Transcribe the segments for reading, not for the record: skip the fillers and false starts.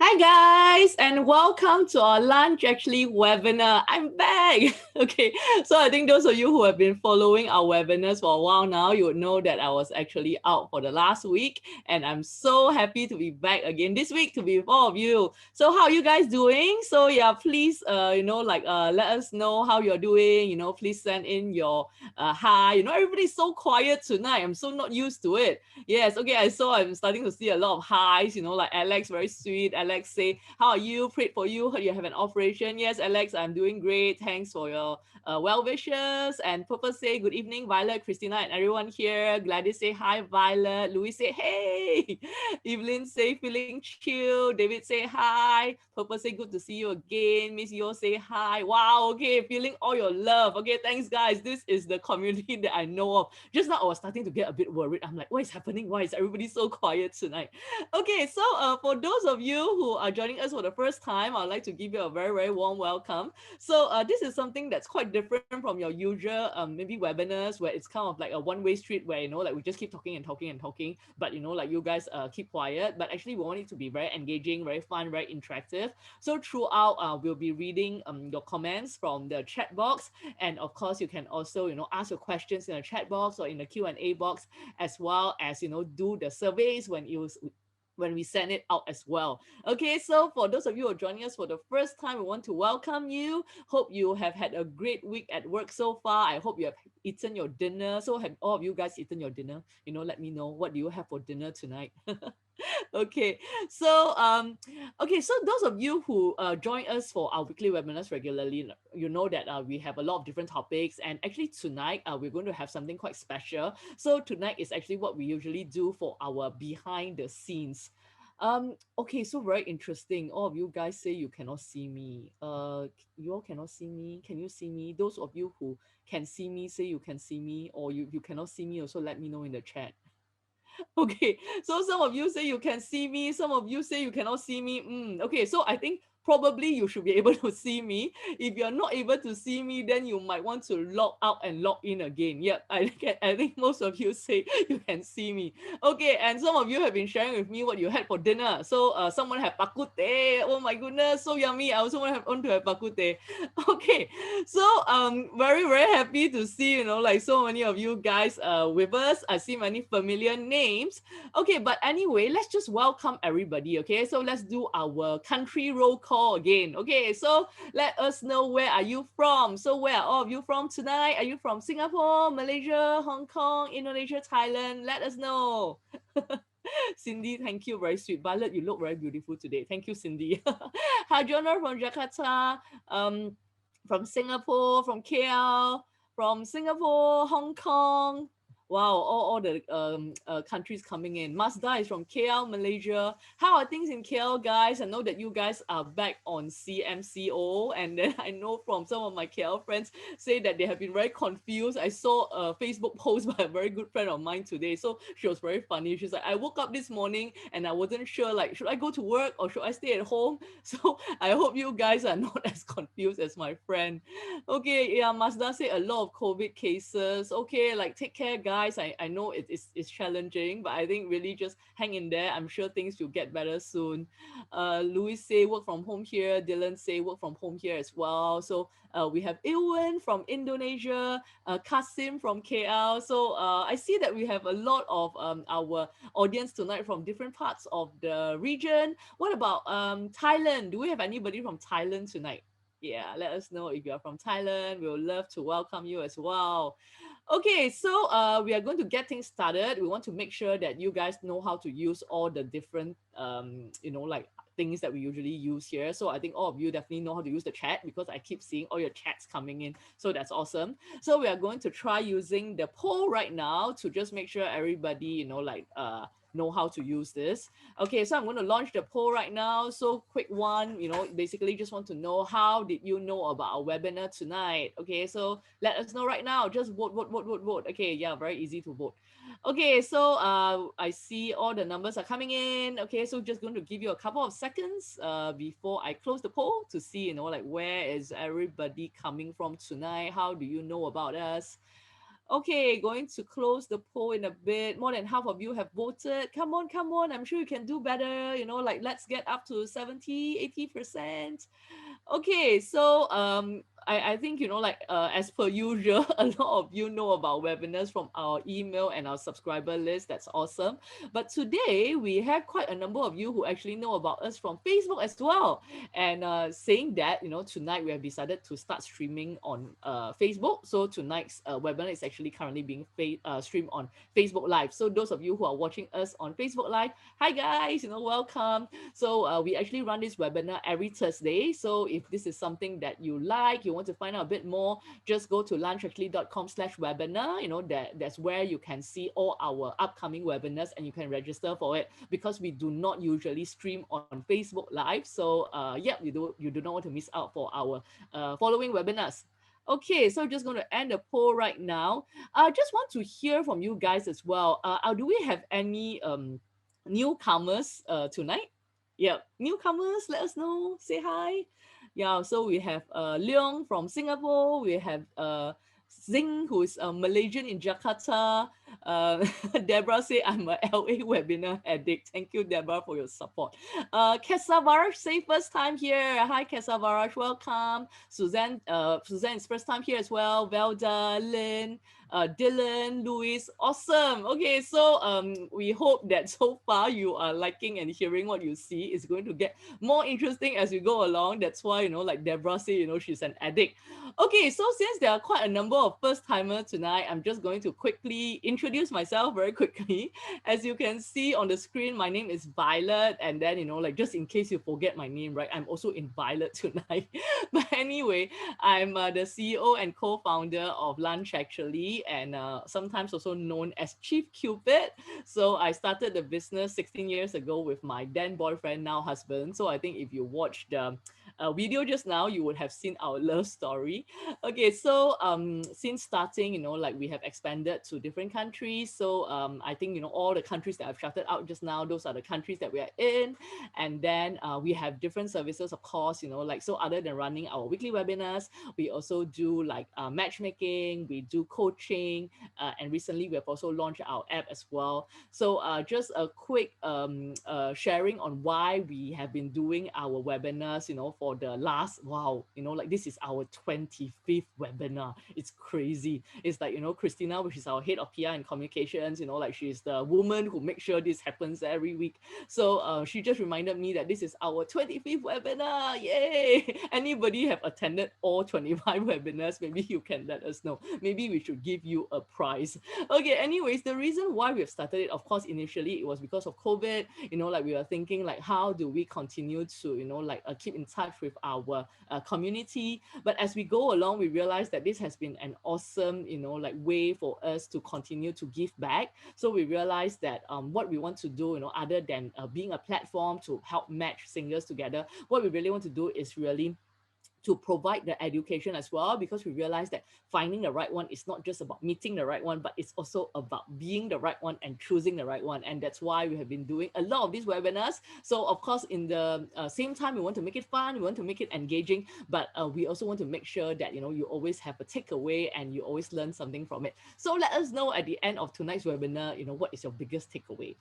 Hi guys, and welcome to our lunch actually webinar. I'm back. Okay, so I think those of you who have been following our webinars for a while now, you would know that I was actually out for the last week, and I'm so happy to be back again this week to be with all of you. So how are you guys doing? So yeah, please let us know how you're doing. Please send in your hi. Everybody's so quiet tonight. I'm so not used to it. Yes, okay. I'm starting to see a lot of highs, like Alex, very sweet. Alex say, how are you? Prayed for you. Heard you have an operation. Yes, Alex, I'm doing great. Thanks for your well wishes. And Purpose say, good evening, Violet, Christina, and everyone here. Gladys say, hi, Violet. Louis say, hey. Evelyn say, feeling chill. David say, hi. Purpose say, good to see you again. Miss Yo say, hi. Wow, okay, feeling all your love. Okay, thanks, guys. This is the community that I know of. Just now, I was starting to get a bit worried. I'm like, what is happening? Why is everybody so quiet tonight? Okay, so for those of you who are joining us for the first time, I'd like to give you a very, very warm welcome. So this is something that's quite different from your usual maybe webinars where it's kind of like a one-way street where, like we just keep talking and talking and talking, but like you guys keep quiet. But actually, we want it to be very engaging, very fun, very interactive. So throughout, we'll be reading your comments from the chat box. And of course, you can also, ask your questions in the chat box or in the Q&A box, as well as, do the surveys when we send it out as well. Okay, so for those of you who are joining us for the first time, we want to welcome you. Hope you have had a great week at work so far. I hope you have eaten your dinner. So have all of you guys eaten your dinner? Let me know, what do you have for dinner tonight? Okay, so so those of you who join us for our weekly webinars regularly, you know that we have a lot of different topics, and actually tonight we're going to have something quite special. So tonight is actually what we usually do for our behind the scenes. Okay, so very interesting. All of you guys say you cannot see me. You all cannot see me. Can you see me? Those of you who can see me, say you can see me, or you cannot see me, also let me know in the chat. Okay, so some of you say you can see me, some of you say you cannot see me. Okay, so I think probably you should be able to see me. If you're not able to see me, then you might want to log out and log in again. Yep, I think most of you say you can see me. Okay, and some of you have been sharing with me what you had for dinner. So someone had bak kut teh. Oh my goodness, so yummy. I also want to have bak kut teh. Okay, so very, very happy to see, like so many of you guys with us. I see many familiar names. Okay, but anyway, let's just welcome everybody. Okay, so let's do our country roll call again. Okay, so let us know, where are you from? So where are all of you from tonight? Are you from Singapore, Malaysia, Hong Kong, Indonesia, Thailand? Let us know. Cindy, thank you, very sweet. Violet, you look very beautiful today. Thank you, Cindy. Hajona from Jakarta, from Singapore, from KL, from Singapore, Hong Kong. Wow, all the countries coming in. Mazda is from KL, Malaysia. How are things in KL, guys? I know that you guys are back on CMCO, and then I know from some of my KL friends say that they have been very confused. I saw a Facebook post by a very good friend of mine today. So she was very funny. She's like, I woke up this morning and I wasn't sure, like, should I go to work or should I stay at home? So I hope you guys are not as confused as my friend. Okay, yeah, Mazda say a lot of COVID cases. Okay, like take care, guys. I know it's challenging, but I think really just hang in there. I'm sure things will get better soon. Louis say work from home here. Dylan say work from home here as well. So we have Ilwin from Indonesia, Kasim from KL. So I see that we have a lot of our audience tonight from different parts of the region. What about Thailand? Do we have anybody from Thailand tonight? Yeah, let us know if you are from Thailand. We would love to welcome you as well. Okay, so we are going to get things started. We want to make sure that you guys know how to use all the different like things that we usually use here. So I think all of you definitely know how to use the chat, because I keep seeing all your chats coming in. So that's awesome. So we are going to try using the poll right now to just make sure everybody, know how to use this. Okay, so I'm going to launch the poll right now. So quick one, basically just want to know, how did you know about our webinar tonight? Okay, so let us know right now. Just vote, vote, vote, vote, vote. Okay, yeah, very easy to vote. Okay, so I see all the numbers are coming in. Okay, so just going to give you a couple of seconds before I close the poll to see, like where is everybody coming from tonight? How do you know about us? Okay, going to close the poll in a bit. More than half of you have voted. Come on, come on. I'm sure you can do better. Like let's get up to 70, 80%. Okay, so I think like as per usual, a lot of you know about webinars from our email and our subscriber list. That's awesome. But today we have quite a number of you who actually know about us from Facebook as well. And saying that, tonight we have decided to start streaming on Facebook. So tonight's webinar is actually currently being streamed on Facebook Live. So those of you who are watching us on Facebook Live, hi guys, welcome. So we actually run this webinar every Thursday. So if this is something that you like, you want to find out a bit more, just go to lunchactually.com/webinar. That's where you can see all our upcoming webinars and you can register for it, because we do not usually stream on Facebook Live. So yeah, you do not want to miss out for our following webinars. Okay, so just going to end the poll right now. I just want to hear from you guys as well. Do we have any newcomers tonight? Yeah, newcomers, let us know. Say hi. Yeah, so we have Leong from Singapore. We have Zing, who is a Malaysian in Jakarta. Deborah say I'm a LA webinar addict. Thank you, Deborah, for your support. Kesavaraj say first time here. Hi, Kesavaraj, welcome. Suzanne is first time here as well. Velda, Lynn, Dylan, Louis, awesome. Okay, so we hope that so far you are liking and hearing what you see. It's going to get more interesting as we go along. That's why, like Deborah said, she's an addict. Okay, so since there are quite a number of first timers tonight, I'm just going to quickly introduce myself very quickly. As you can see on the screen, my name is Violet, and then like just in case you forget my name, right, I'm also in Violet tonight. But anyway, I'm the CEO and co-founder of Lunch Actually, and sometimes also known as Chief Cupid. So I started the business 16 years ago with my then boyfriend, now husband. So I think if you watched the video just now, you would have seen our love story. Okay, so since starting, like we have expanded to different countries. So I think all the countries that I've shouted out just now, those are the countries that we are in. And then we have different services, of course, like, so other than running our weekly webinars, we also do like matchmaking, we do coaching, and recently we have also launched our app as well. So just a quick sharing on why we have been doing our webinars, for the last, wow, like this is our 25th webinar. It's crazy. It's like, Christina, which is our head of PR and communications, like she's the woman who makes sure this happens every week. So she just reminded me that this is our 25th webinar. Yay! Anybody have attended all 25 webinars? Maybe you can let us know. Maybe we should give you a prize. Okay, anyways, the reason why we've started it, of course, initially it was because of COVID. Like we were thinking like, how do we continue to, keep in touch with our community? But as we go along, we realized that this has been an awesome, way for us to continue to give back. So we realized that what we want to do, other than being a platform to help match singers together, what we really want to do is really to provide the education as well, because we realize that finding the right one is not just about meeting the right one, but it's also about being the right one and choosing the right one. And that's why we have been doing a lot of these webinars. So of course, in the same time, we want to make it fun, we want to make it engaging, but we also want to make sure that, you always have a takeaway and you always learn something from it. So let us know at the end of tonight's webinar, what is your biggest takeaway?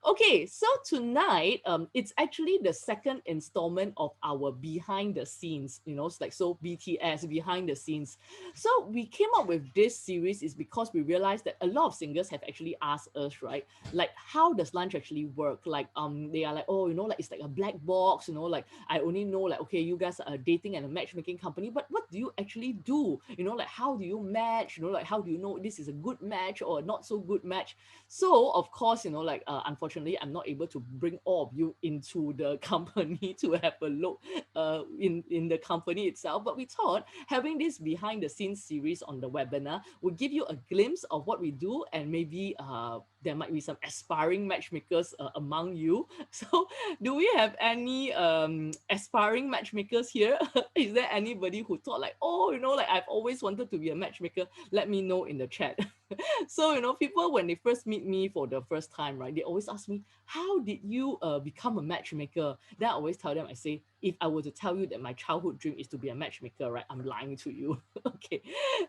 Okay, so tonight, it's actually the second installment of our behind the scenes, like, so BTS behind the scenes. So we came up with this series is because we realized that a lot of singers have actually asked us, right? Like, how does lunch actually work? Like, they are like, oh, like it's like a black box, like I only know like, okay, you guys are dating and a matchmaking company, but what do you actually do? Like, how do you match? Like, how do you know this is a good match or not so good match? So of course, like unfortunately, I'm not able to bring all of you into the company to have a look in the company itself. But we thought having this behind the scenes series on the webinar would give you a glimpse of what we do, and maybe there might be some aspiring matchmakers among you. So, do we have any aspiring matchmakers here? Is there anybody who thought like, oh, like I've always wanted to be a matchmaker? Let me know in the chat. So, people when they first meet me for the first time, right, they always ask me, how did you become a matchmaker? Then I always tell them, I say, if I were to tell you that my childhood dream is to be a matchmaker, right, I'm lying to you. Okay.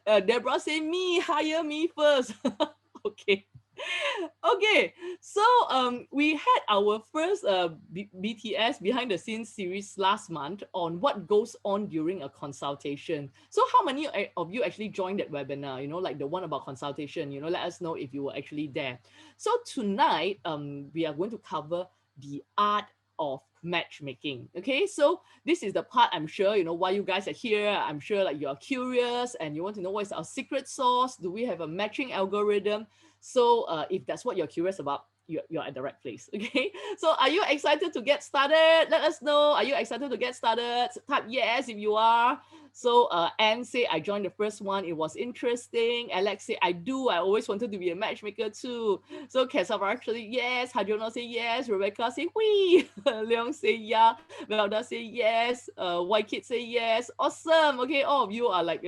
Deborah say, me, hire me first. Okay. Okay, so we had our first BTS behind the scenes series last month on what goes on during a consultation. So how many of you actually joined that webinar? Like the one about consultation. Let us know if you were actually there. So tonight, we are going to cover the art of matchmaking. Okay, so this is the part I'm sure why you guys are here. I'm sure like you're curious and you want to know what is our secret sauce. Do we have a matching algorithm? So if that's what you're curious about, you're at the right place. Okay. So are you excited to get started? Let us know. Are you excited to get started? Type yes if you are. So Anne say, I joined the first one. It was interesting. Alex say, I do. I always wanted to be a matchmaker too. So Cassava actually, yes. Hadrona say yes. Rebecca say, wee. Leong say, yeah. Velda say yes. White Kid say yes. Awesome. Okay. All of you are like,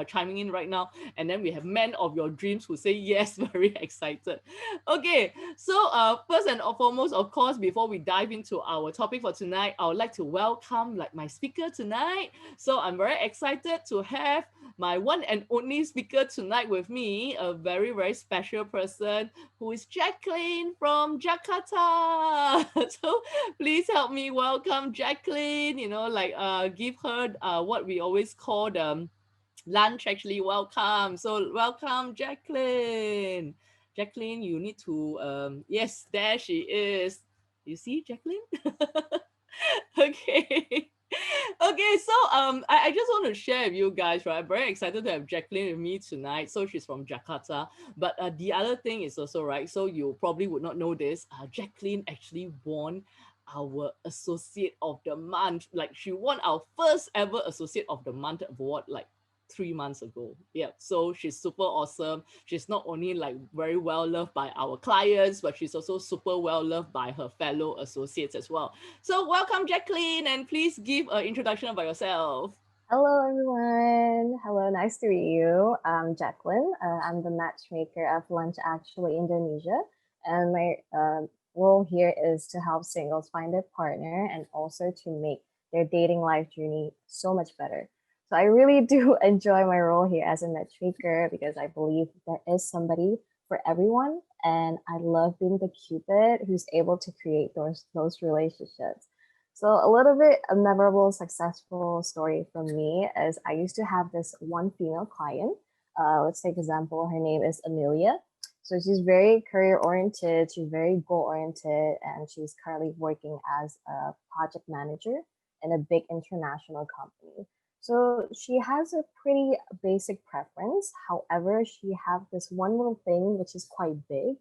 chiming in right now. And then we have men of your dreams who say yes, very excited. Okay, so first and foremost, of course, before we dive into our topic for tonight, I would like to welcome like my speaker tonight. So I'm very excited to have my one and only speaker tonight with me, a very, very special person who is Jacqueline from Jakarta. So please help me welcome Jacqueline, like give her what we always call the lunch actually. Welcome. So welcome, Jacqueline. Jacqueline, you need to yes, there she is. You see, Jacqueline? Okay. Okay, so I just want to share with you guys, right? I'm very excited to have Jacqueline with me tonight. So she's from Jakarta. But the other thing is also, right, so you probably would not know this. Jacqueline actually won our Associate of the Month. Like she won our first ever Associate of the Month award, like 3 months ago. Yeah, so she's super awesome. She's not only like very well loved by our clients, but she's also super well loved by her fellow associates as well. So welcome, Jacqueline, and please give an introduction about yourself. Hello, everyone. Hello, nice to meet you. I'm Jacqueline. I'm the matchmaker of Lunch Actually Indonesia, and my role here is to help singles find their partner and also to make their dating life journey so much better. So I really do enjoy my role here as a matchmaker because I believe there is somebody for everyone, and I love being the cupid who's able to create those relationships. So a little bit a memorable, successful story from me is I used to have this one female client. Let's take example. Her name is Amelia. So she's very career oriented. She's very goal oriented, and she's currently working as a project manager in a big international company. So she has a pretty basic preference. However, she have this one little thing which is quite big.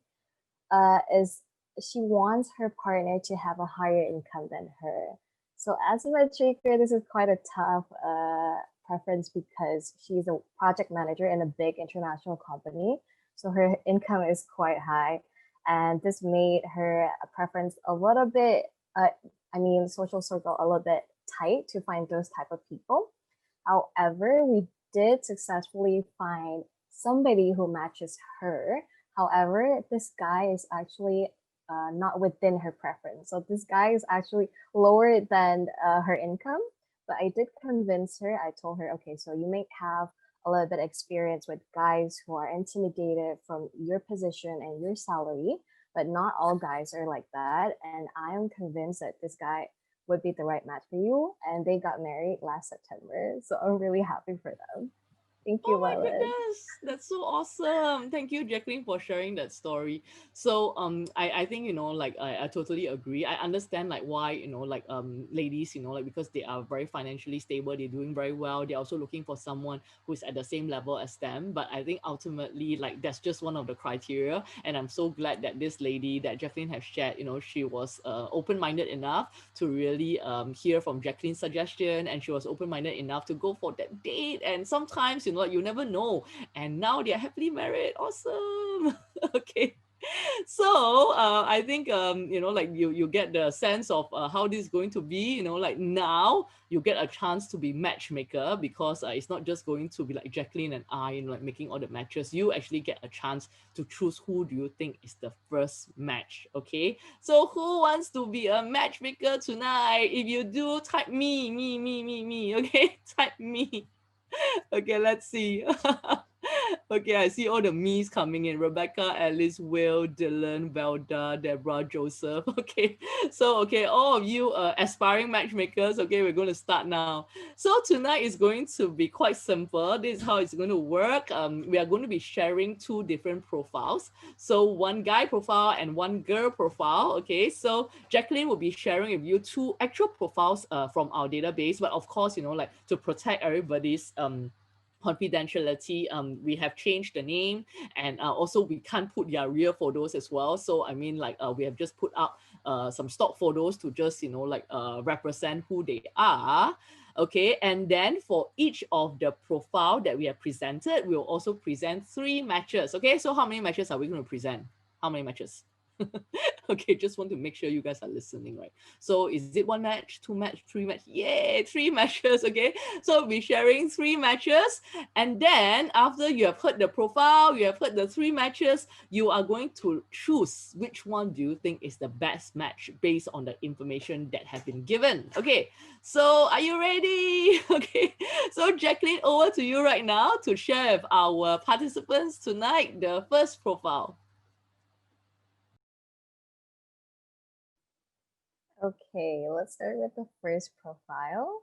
Is she wants her partner to have a higher income than her. So as a matchmaker, this is quite a tough preference because she's a project manager in a big international company. So her income is quite high. And this made her preference a little bit, uh, social circle a little bit tight to find those type of people. However, we did successfully find somebody who matches her. However, this guy is actually not within her preference. So this guy is actually lower than her income. But I did convince her. I told her, okay, so you may have a little bit of experience with guys who are intimidated from your position and your salary, but not all guys are like that. And I am convinced that this guy would be the right match for you. And they got married last September. So I'm really happy for them. Thank you, Oh my Violet. goodness, that's so awesome. Thank you, Jacqueline, for sharing that story. So I think, like I totally agree. I understand like why, like ladies, like because they are very financially stable, they're doing very well. They're also looking for someone who's at the same level as them. But I think ultimately, like that's just one of the criteria. And I'm so glad that this lady that Jacqueline has shared, she was open-minded enough to really hear from Jacqueline's suggestion, and she was open-minded enough to go for that date. And sometimes, like you never know. And now they're happily married. Awesome. Okay. So I think like you get the sense of how this is going to be. Like now you get a chance to be matchmaker, because it's not just going to be like Jacqueline and I, like making all the matches. You actually get a chance to choose who do you think is the first match. Okay, so who wants to be a matchmaker tonight? If you do, type me. Okay, type me. Okay, let's see. Okay, I see all the me's coming in. Rebecca, Alice, Will, Dylan, Velda, Deborah, Joseph. Okay, so all of you aspiring matchmakers. Okay, we're going to start now. So tonight is going to be quite simple. This is how it's going to work. We are going to be sharing two different profiles. So one guy profile and one girl profile. Okay, so Jacqueline will be sharing with you two actual profiles from our database, but of course, like to protect everybody's confidentiality, we have changed the name, and also we can't put their real photos as well. So I mean, like we have just put up some stock photos to just represent who they are. Okay, and then for each of the profile that we have presented, we'll also present 3 matches. Okay, so how many matches are we going to present? How many matches? Okay, just want to make sure you guys are listening, right? So is it 1 match, 2 match, 3 match? Yay, 3 matches. Okay, so we'll be sharing 3 matches, and then after you have heard the profile, you have heard the 3 matches, you are going to choose which one do you think is the best match based on the information that have been given. Okay, so are you ready? Okay, so Jacqueline, over to you right now to share with our participants tonight the first profile. Okay, let's start with the first profile.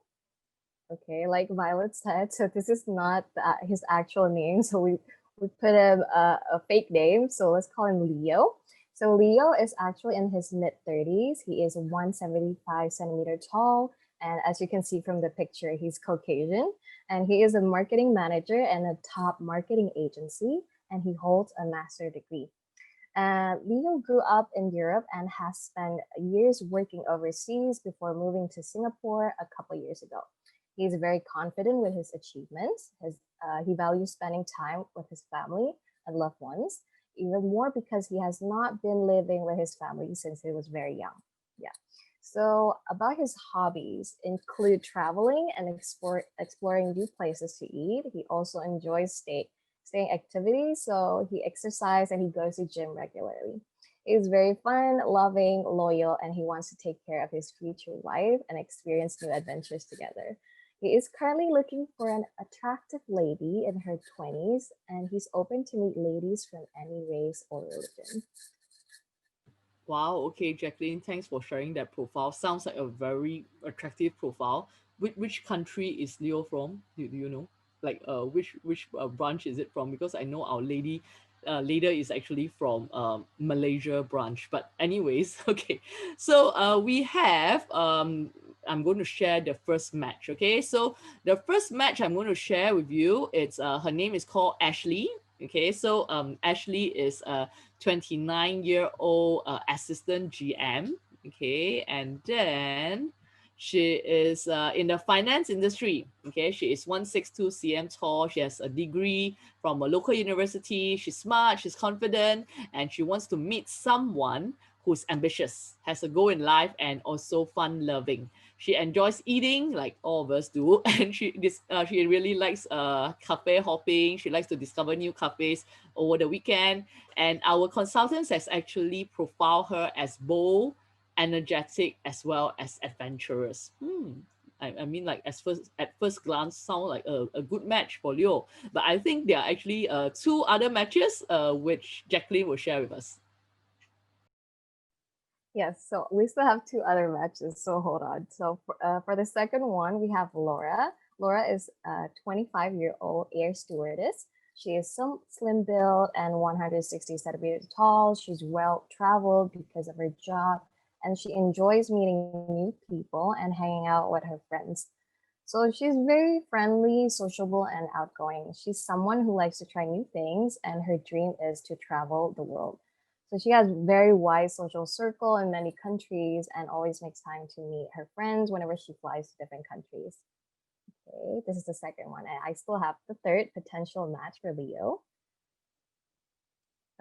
Okay, like Violet said, so this is not his actual name, so we put him a fake name, so let's call him Leo. So Leo is actually in his mid-30s. He is 175 centimeter tall, and as you can see from the picture, he's Caucasian, and he is a marketing manager in a top marketing agency, and he holds a master degree. Leo grew up in Europe and has spent years working overseas before moving to Singapore a couple years ago. He's very confident with his achievements. He values spending time with his family and loved ones, even more because he has not been living with his family since he was very young. Yeah. So about his hobbies include traveling and exploring new places to eat. He also enjoys staying activities, so he exercises and he goes to gym regularly. He's very fun, loving, loyal, and he wants to take care of his future wife and experience new adventures together. He is currently looking for an attractive lady in her 20s, and he's open to meet ladies from any race or religion. Wow, okay, Jacqueline, thanks for sharing that profile. Sounds like a very attractive profile. Which country is Leo from? Do you know? Like which branch is it from? Because I know our leader is actually from Malaysia branch. But anyways, okay. So we have I'm going to share the first match. Okay, so the first match I'm going to share with you, it's her name is called Ashley. Okay, so Ashley is 29-year-old assistant GM. Okay, and then she is in the finance industry. Okay, she is 162 cm tall. She has a degree from a local university. She's smart, she's confident, and she wants to meet someone who's ambitious, has a goal in life, and also fun loving. She enjoys eating like all of us do, and she really likes cafe hopping. She likes to discover new cafes over the weekend, and our consultants has actually profiled her as bold, energetic, as well as adventurous. I mean, like at first glance, sound like a good match for Leo. But I think there are actually 2 other matches which Jacqueline will share with us. Yes, so we still have 2 other matches, so hold on. So for the second one, we have Laura. Laura is a 25-year-old air stewardess. She is some slim build and 160 centimeters tall. She's well traveled because of her job, and she enjoys meeting new people and hanging out with her friends. So she's very friendly, sociable, and outgoing. She's someone who likes to try new things, and her dream is to travel the world. So she has very wide social circle in many countries and always makes time to meet her friends whenever she flies to different countries. Okay, this is the second one. And I still have the third potential match for Leo.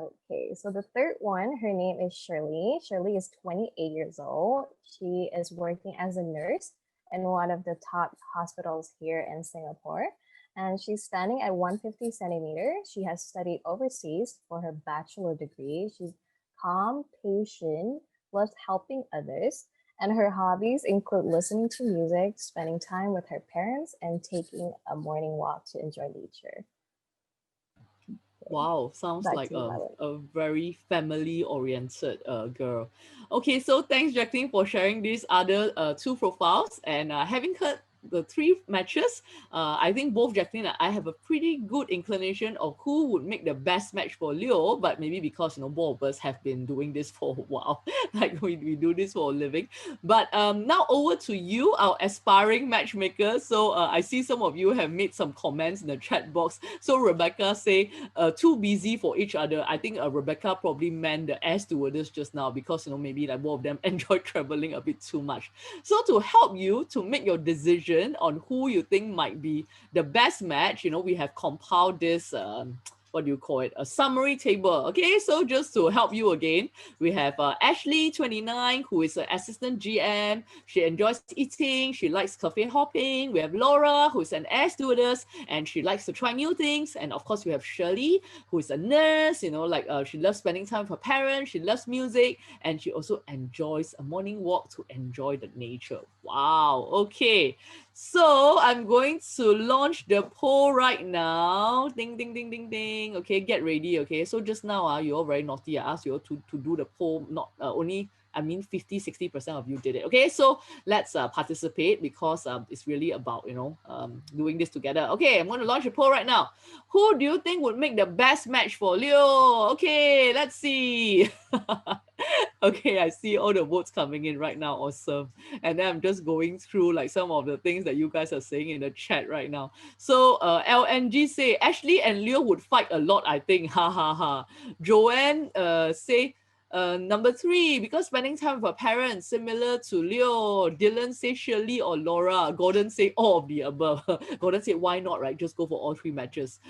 Okay, so the third one, her name is Shirley. Shirley is 28 years old. She is working as a nurse in one of the top hospitals here in Singapore. And she's standing at 150 centimeters. She has studied overseas for her bachelor degree. She's calm, patient, loves helping others. And her hobbies include listening to music, spending time with her parents, and taking a morning walk to enjoy nature. Okay, Wow, sounds back like to you, Violet. a very family oriented girl. Okay, so thanks, Jacqueline, for sharing these other two profiles. And having heard the three matches, I think both Jacqueline and I have a pretty good inclination of who would make the best match for Leo. But maybe because both of us have been doing this for a while, like we do this for a living. But now over to you, our aspiring matchmaker. So I see some of you have made some comments in the chat box. So Rebecca say too busy for each other. I think Rebecca probably meant the air stewardess just now because maybe like both of them enjoy traveling a bit too much. So to help you to make your decision on who you think might be the best match, we have compiled this what do you call it? A summary table. Okay, so just to help you again, we have Ashley, 29, who is an assistant GM. She enjoys eating. She likes cafe hopping. We have Laura, who's an air stewardess, and she likes to try new things. And of course, we have Shirley, who is a nurse. She loves spending time with her parents. She loves music, and she also enjoys a morning walk to enjoy the nature. Wow. Okay. So I'm going to launch the poll right now. Ding, ding, ding, ding, ding. Okay, get ready. Okay, so just now, you all very naughty. I asked you all to do the poll. Not only, I mean, 50-60% of you did it. Okay, so let's participate because it's really about, doing this together. Okay, I'm going to launch a poll right now. Who do you think would make the best match for Leo? Okay, let's see. Okay, I see all the votes coming in right now. Awesome. And then I'm just going through like some of the things that you guys are saying in the chat right now. So LNG say Ashley and Leo would fight a lot, I think. Ha ha ha. Joanne say number three, because spending time with her parents, similar to Leo. Dylan say Shirley or Laura. Gordon say all of the above. Gordon said, why not, right? Just go for all three matches.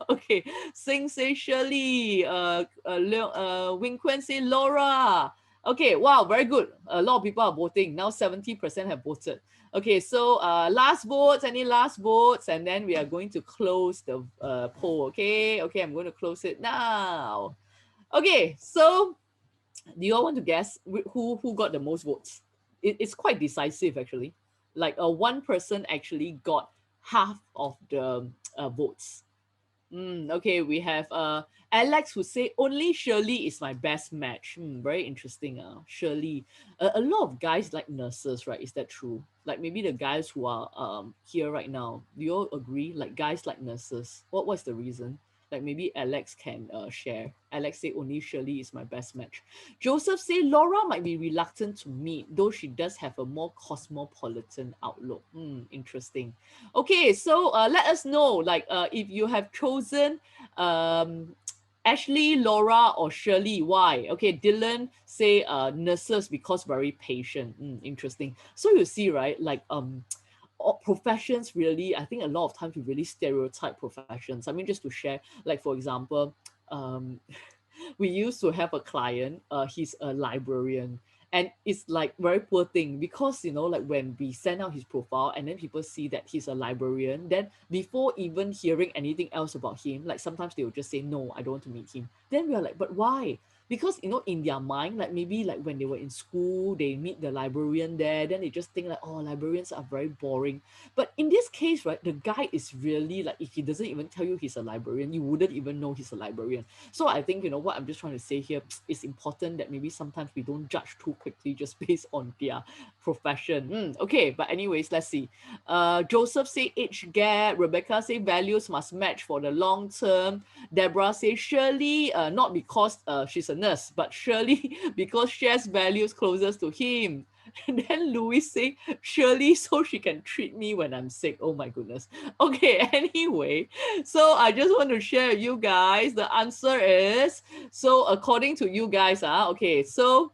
Okay. Sing say Shirley. Wing Quen say Laura. Okay, wow, very good. A lot of people are voting. Now 70% have voted. Okay, so last votes, any last votes? And then we are going to close the poll, okay? Okay, I'm going to close it now. Okay, so do you all want to guess who got the most votes? It's quite decisive actually. Like one person actually got half of the votes. Okay, we have Alex who say only Shirley is my best match. Very interesting. Shirley. A lot of guys like nurses, right? Is that true? Like maybe the guys who are here right now. Do you all agree? Like guys like nurses. What's the reason? Like maybe Alex can share. Alex say only Shirley is my best match. Joseph say Laura might be reluctant to meet, though she does have a more cosmopolitan outlook. Interesting. Okay, so let us know, like, if you have chosen um, Ashley, Laura, or Shirley. Why? Okay, Dylan say nurses because very patient. Interesting. So you see, right? Like professions really. I think a lot of times we really stereotype professions. I mean, just to share, like for example, um, we used to have a client, he's a librarian, and it's like very poor thing because like when we send out his profile and then people see that he's a librarian, then before even hearing anything else about him, like sometimes they will just say no, I don't want to meet him. Then we are like, but why? Because in their mind, like maybe like when they were in school, they meet the librarian there, then they just think like, oh, librarians are very boring. But in this case, right, the guy is really like, if he doesn't even tell you he's a librarian, you wouldn't even know he's a librarian. So I think, what I'm just trying to say here is important that maybe sometimes we don't judge too quickly just based on their profession. Okay, but anyways, let's see. Joseph say age gap. Rebecca say values must match for the long term. Deborah say Shirley, not because she's a nurse, but Shirley because shares values closest to him. And then Louis say Shirley so she can treat me when I'm sick. Oh my goodness. Okay, anyway, so I just want to share with you guys. The answer is, so according to you guys, okay, so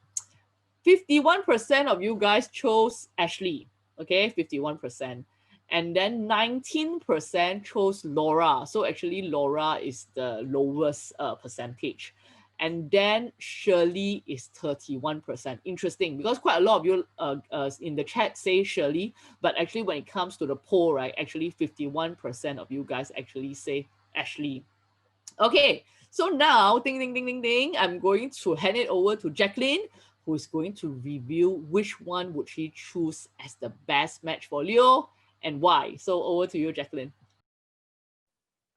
51% of you guys chose Ashley. Okay, 51%. And then 19% chose Laura. So actually Laura is the lowest percentage. And then Shirley is 31%. Interesting, because quite a lot of you in the chat say Shirley, but actually when it comes to the poll, right, actually 51% of you guys actually say Ashley. Okay, so now, ding, ding, ding, ding, ding, I'm going to hand it over to Jacqueline, who is going to review which one would she choose as the best match for Leo and why. So over to you, Jacqueline.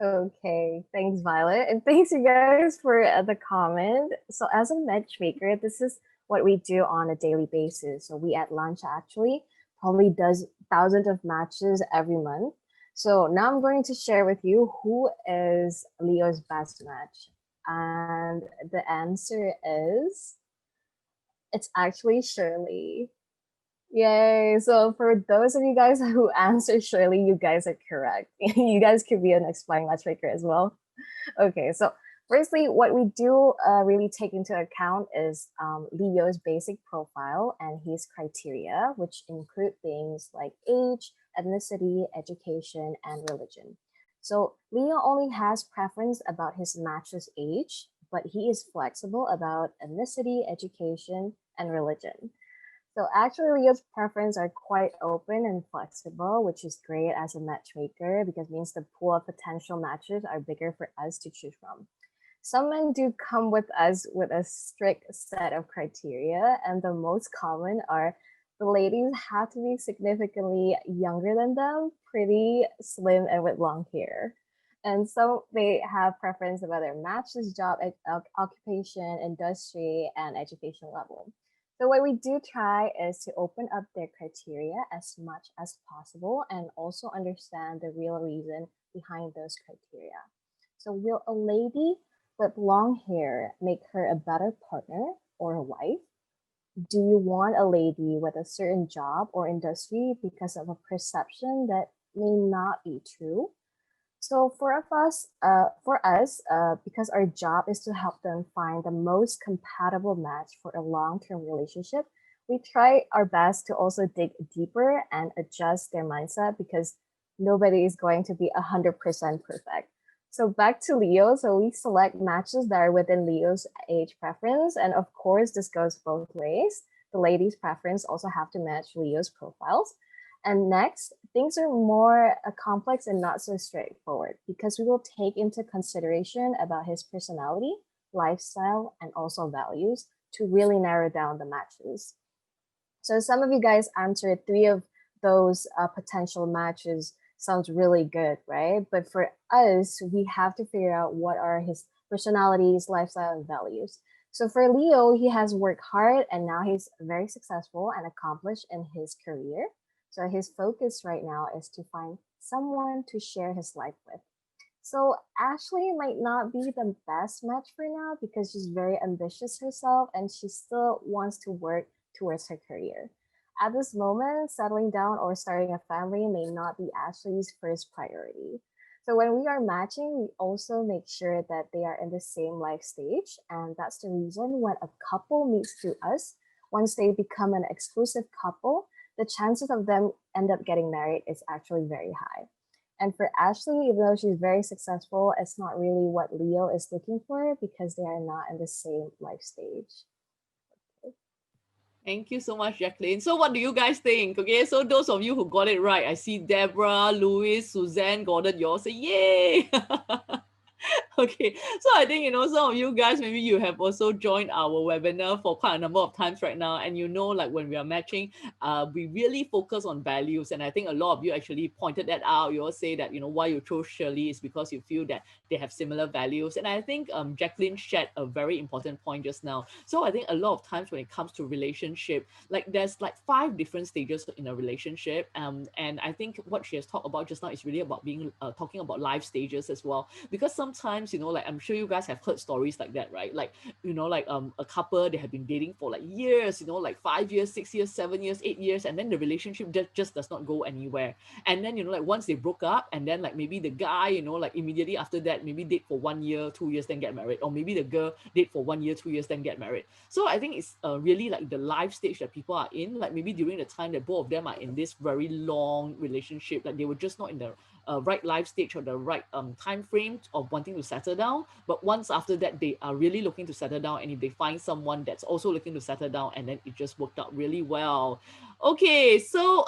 Okay, thanks, Violet, and thanks you guys for the comment. So, as a matchmaker, this is what we do on a daily basis. So, we at Lunch actually probably does thousands of matches every month. So, now I'm going to share with you who is Leo's best match, and the answer is it's actually Shirley. Yay. So for those of you guys who answered Shirley, you guys are correct. You guys could be an expiring matchmaker as well. Okay, so firstly, what we do really take into account is Leo's basic profile and his criteria, which include things like age, ethnicity, education, and religion. So Leo only has preference about his match's age, but he is flexible about ethnicity, education, and religion. So actually, Leo's preferences are quite open and flexible, which is great as a matchmaker because it means the pool of potential matches are bigger for us to choose from. Some men do come with us with a strict set of criteria, and the most common are the ladies have to be significantly younger than them, pretty slim, and with long hair. And so they have preference about their matches, job, occupation, industry, and education level. So what we do try is to open up their criteria as much as possible and also understand the real reason behind those criteria. So will a lady with long hair make her a better partner or a wife? Do you want a lady with a certain job or industry because of a perception that may not be true? So because our job is to help them find the most compatible match for a long-term relationship, we try our best to also dig deeper and adjust their mindset because nobody is going to be 100% perfect. So back to Leo. So we select matches that are within Leo's age preference. And of course, this goes both ways. The ladies' preference also have to match Leo's profiles. And next, things are more complex and not so straightforward because we will take into consideration about his personality, lifestyle, and also values to really narrow down the matches. So some of you guys answered three of those potential matches. Sounds really good, right? But for us, we have to figure out what are his personalities, lifestyle, and values. So for Leo, he has worked hard and now he's very successful and accomplished in his career. So his focus right now is to find someone to share his life with. So Ashley might not be the best match for now because she's very ambitious herself and she still wants to work towards her career. At this moment, settling down or starting a family may not be Ashley's first priority. So when we are matching, we also make sure that they are in the same life stage. And that's the reason when a couple meets through us, once they become an exclusive couple, the chances of them end up getting married is actually very high. And for Ashley, even though she's very successful, it's not really what Leo is looking for because they are not in the same life stage. Thank you so much, Jacqueline. So what do you guys think? Okay, so those of you who got it right, I see Deborah, Louis, Suzanne, Gordon, you all say yay. Okay, so I think, some of you guys, maybe you have also joined our webinar for quite a number of times right now. And like when we are matching, we really focus on values. And I think a lot of you actually pointed that out. You all say that, why you chose Shirley is because you feel that they have similar values. And I think Jacqueline shared a very important point just now. So I think a lot of times when it comes to relationship, like there's like 5 different stages in a relationship. And I think what she has talked about just now is really about being talking about life stages as well. Because sometimes sometimes, you know, like I'm sure you guys have heard stories like that, right? Like, you know, like a couple, they have been dating for like years, you know, like 5 years, 6 years, 7 years, 8 years, and then the relationship just does not go anywhere. And then, you know, like once they broke up, and then like maybe the guy, you know, like immediately after that, maybe date for 1 year, 2 years, then get married, or maybe the girl date for 1 year, 2 years, then get married. So I think it's really like the life stage that people are in, like maybe during the time that both of them are in this very long relationship, like they were just not in the right life stage or the right time frame of wanting to settle down. But once after that, they are really looking to settle down, and if they find someone that's also looking to settle down, and then it just worked out really well. Okay, so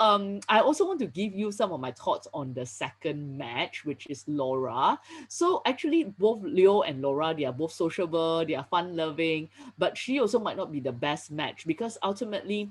I also want to give you some of my thoughts on the second match, which is Laura. So actually, both Leo and Laura, they are both sociable, they are fun-loving, but she also might not be the best match, because ultimately,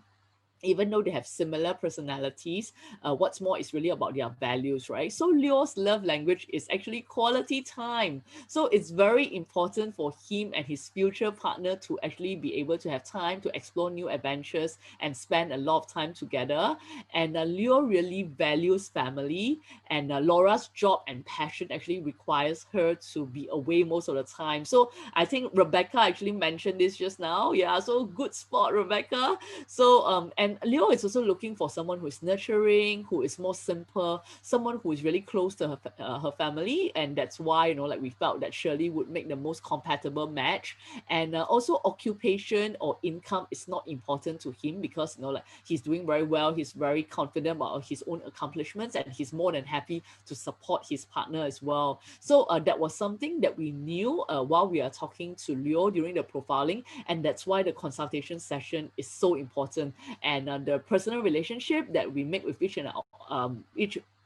even though they have similar personalities, what's more is really about their values, right? So Leo's love language is actually quality time. So it's very important for him and his future partner to actually be able to have time to explore new adventures and spend a lot of time together. And Leo really values family, and Laura's job and passion actually requires her to be away most of the time. So I think Rebecca actually mentioned this just now. Yeah, so good spot, Rebecca. So and Leo is also looking for someone who is nurturing, who is more simple, someone who is really close to her family, and that's why, you know, like we felt that Shirley would make the most compatible match. And also occupation or income is not important to him, because, you know, like he's doing very well, he's very confident about his own accomplishments, and he's more than happy to support his partner as well. So that was something that we knew while we are talking to Leo during the profiling, and that's why the consultation session is so important. And the personal relationship that we make with each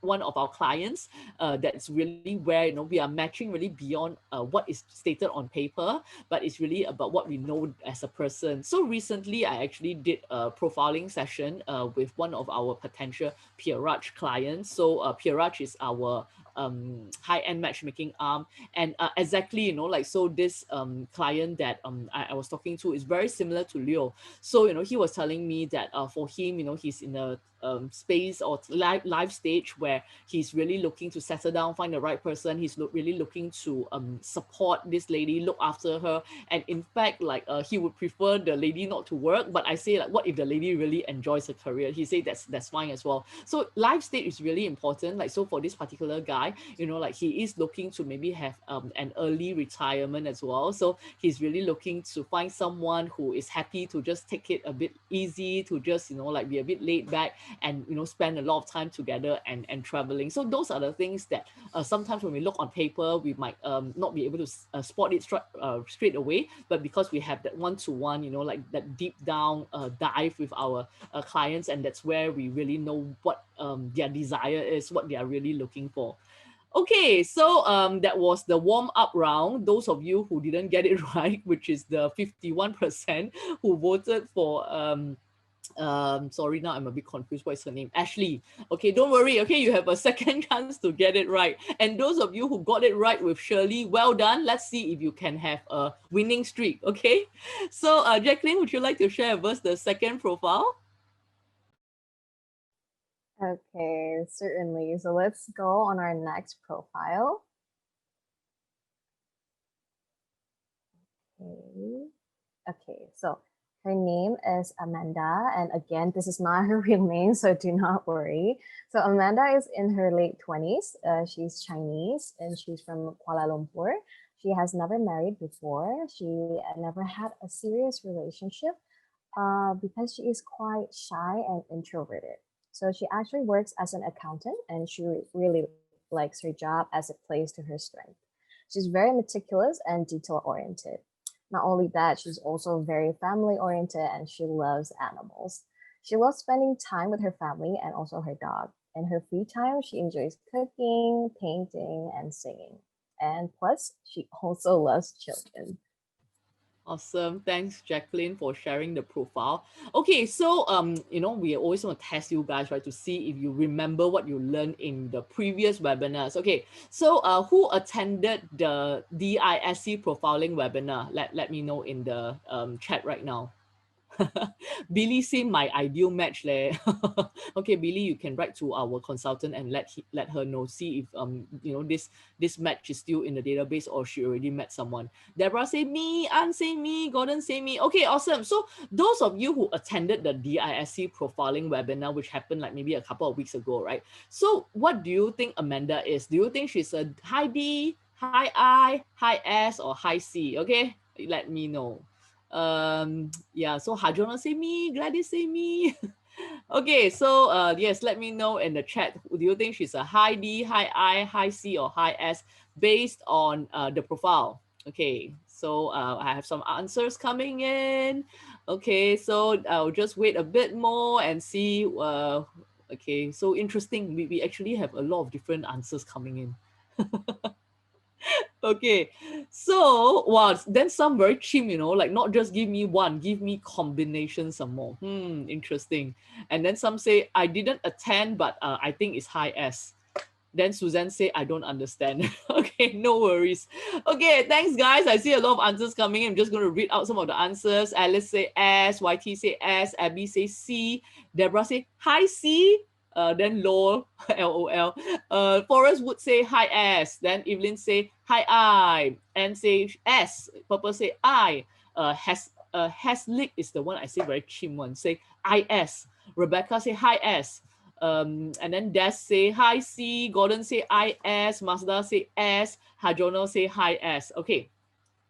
one of our clients, that's really where, you know, we are matching really beyond what is stated on paper, but it's really about what we know as a person. So recently, I actually did a profiling session with one of our potential Pierrage clients. So Pierrage is our high-end matchmaking arm, and exactly, you know, like, so this client that I was talking to is very similar to Leo. So, you know, he was telling me that for him, you know, he's in a space or life stage where he's really looking to settle down, find the right person. He's really looking to support this lady, look after her. And in fact, like he would prefer the lady not to work. But I say, like, what if the lady really enjoys her career? He said that's fine as well. So life stage is really important. Like, so for this particular guy, you know, like he is looking to maybe have an early retirement as well. So he's really looking to find someone who is happy to just take it a bit easy, to just, you know, like be a bit laid back, and, you know, spend a lot of time together and traveling. So those are the things that sometimes when we look on paper, we might not be able to spot it straight away, but because we have that one-to-one, you know, like that deep down dive with our clients, and that's where we really know what their desire is, what they are really looking for. Okay, so that was the warm-up round. Those of you who didn't get it right, which is the 51% who voted for sorry, now I'm a bit confused. What is her name? Ashley. Okay, don't worry. Okay, you have a second chance to get it right. And those of you who got it right with Shirley, well done. Let's see if you can have a winning streak. Okay, so Jacqueline, would you like to share with us the second profile? Okay, certainly. So let's go on our next profile. Okay. Okay, so her name is Amanda, and again, this is not her real name, so do not worry. So Amanda is in her late 20s. She's Chinese, and she's from Kuala Lumpur. She has never married before. She never had a serious relationship because she is quite shy and introverted. So she actually works as an accountant, and she really likes her job as it plays to her strength. She's very meticulous and detail oriented. Not only that, she's also very family oriented, and she loves animals. She loves spending time with her family and also her dog. In her free time, she enjoys cooking, painting, and singing. And plus, she also loves children. Awesome. Thanks, Jacqueline, for sharing the profile. Okay, so you know, we always want to test you guys, right, to see if you remember what you learned in the previous webinars. Okay, so who attended the DISC profiling webinar? Let me know in the chat right now. Billy say my ideal match leh. Okay, Billy, you can write to our consultant and let her know, see if this match is still in the database or she already met someone. Deborah say me, Ann say me, Gordon say me. Okay, awesome. So those of you who attended the DISC profiling webinar, which happened like maybe a couple of weeks ago, right? So what do you think Amanda is? Do you think she's a high D, high I, high S, or high C? Okay, let me know. Yeah, so Hajona say me, Gladys say me. Okay, so yes, let me know in the chat. Do you think she's a high D, high I, high C, or high S based on the profile? Okay, so I have some answers coming in. Okay, so I'll just wait a bit more and see. Okay, so interesting. We actually have a lot of different answers coming in. Okay, so wow, then some very cheap, like not just give me one, give me combination some more. Interesting. And then some say I didn't attend, but I think it's high S. Then Suzanne say I don't understand. Okay, no worries. Okay, thanks guys. I see a lot of answers coming in. I'm just going to read out some of the answers. Alice say S, YT say S, Abby say C, Deborah say hi C. Then lol, LOL. Forrest would say hi S. Then Evelyn say hi I. And say S. Purple say I. Haslick is the one I say very chim one. Say IS. Rebecca say hi S. And then Des say hi C. Gordon say IS. Mazda say S. Hajono say hi S. Okay.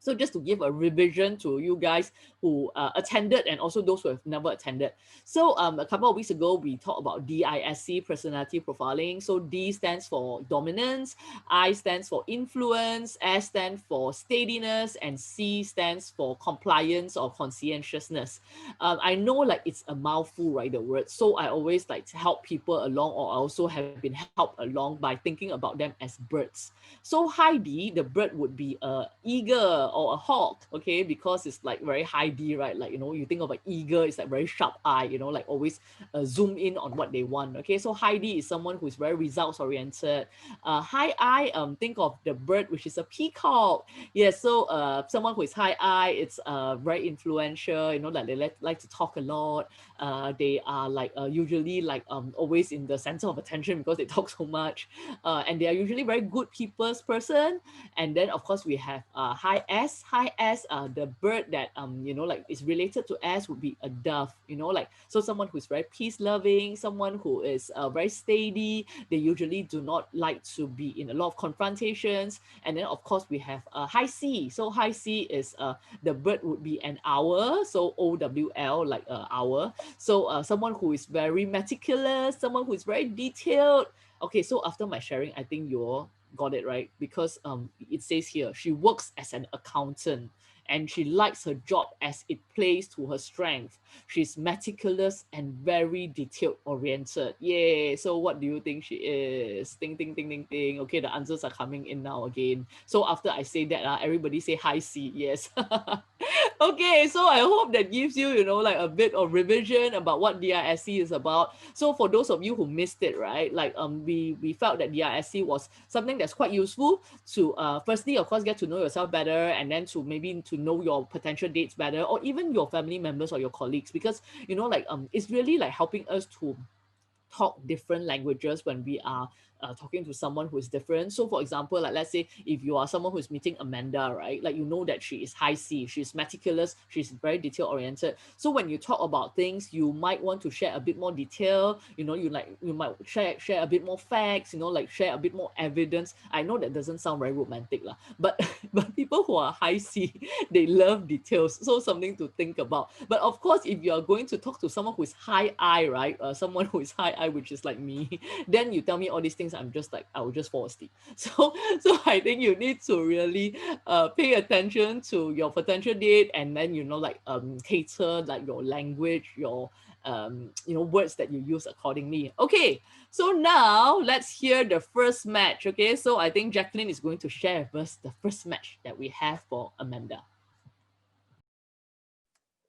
So just to give a revision to you guys who attended and also those who have never attended. So a couple of weeks ago, we talked about DISC, personality profiling. So D stands for dominance, I stands for influence, S stands for steadiness, and C stands for compliance or conscientiousness. I know like it's a mouthful, right, the word. So I always like to help people along, or I also have been helped along by thinking about them as birds. So high D, the bird would be a eagle or a hawk, okay, because it's like very high D, right? Like, you think of an eagle, it's like very sharp eye, like always zoom in on what they want, okay? So high D is someone who is very results oriented. High I, think of the bird, which is a peacock. Yes, so someone who is high I, it's very influential, like they like to talk a lot. They are like usually like always in the center of attention because they talk so much. And they are usually very good people's person. And then of course we have high S. High S, the bird that like is related to S would be a dove, like so someone who's very peace loving, someone who is very steady. They usually do not like to be in a lot of confrontations. And then of course we have high C. So high C is the bird would be an owl, so OWL, like owl. So someone who is very meticulous, someone who is very detailed. Okay, so after my sharing, I think you all got it right, because it says here she works as an accountant and she likes her job as it plays to her strength. She's meticulous and very detailed oriented. Yay. So what do you think she is? Ding, ding, ding, ding, ding. Okay, the answers are coming in now again. So after I say that, everybody say hi C. Yes. Okay, so I hope that gives you, like a bit of revision about what DISC is about. So for those of you who missed it, right, like we felt that DISC was something that's quite useful to firstly, of course, get to know yourself better, and then to maybe to know your potential dates better, or even your family members or your colleagues, because like it's really like helping us to talk different languages when we are talking to someone who is different. So for example, like let's say if you are someone who is meeting Amanda, right, like that she is high C, she's meticulous, she's very detail oriented. So when you talk about things, you might want to share a bit more detail, you might share a bit more facts, like share a bit more evidence. I know that doesn't sound very romantic lah, but but people who are high C, they love details, so something to think about. But of course, if you are going to talk to someone who is high I, right, someone who is high I, which is like me, then you tell me all these things, I'm just like, I will just fall asleep. So I think you need to really pay attention to your potential date, and then like cater like your language, your words that you use accordingly. Okay, so now let's hear the first match. Okay, so I think Jacqueline is going to share with us the first match that we have for Amanda.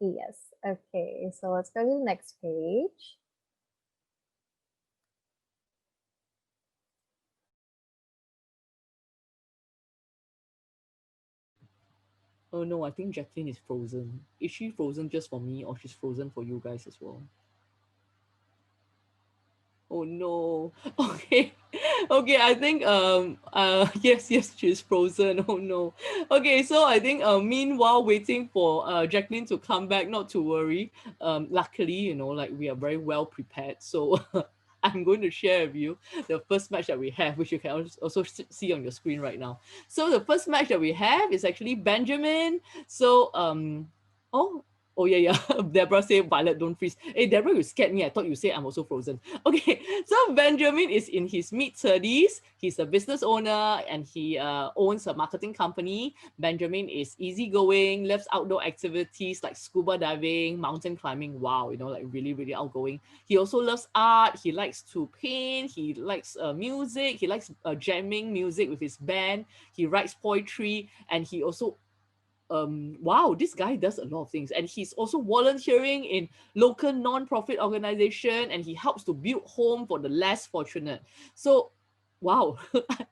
Yes. Okay, so let's go to the next page. Oh no, I think Jacqueline is frozen. Is she frozen just for me or she's frozen for you guys as well? Oh no. Okay. Okay, I think yes, she's frozen. Oh no. Okay, so I think meanwhile waiting for Jacqueline to come back, not to worry. Luckily, like we are very well prepared. So I'm going to share with you the first match that we have, which you can also see on your screen right now. So the first match that we have is actually Benjamin. So oh oh yeah, yeah. Deborah say Violet don't freeze. Hey Deborah, you scared me. I thought you said I'm also frozen. Okay, so Benjamin is in his mid-30s. He's a business owner and he owns a marketing company. Benjamin is easygoing, loves outdoor activities like scuba diving, mountain climbing. Wow, like really, really outgoing. He also loves art. He likes to paint. He likes music. He likes jamming music with his band. He writes poetry and he also wow, this guy does a lot of things, and he's also volunteering in local non-profit organization, and he helps to build home for the less fortunate. So wow,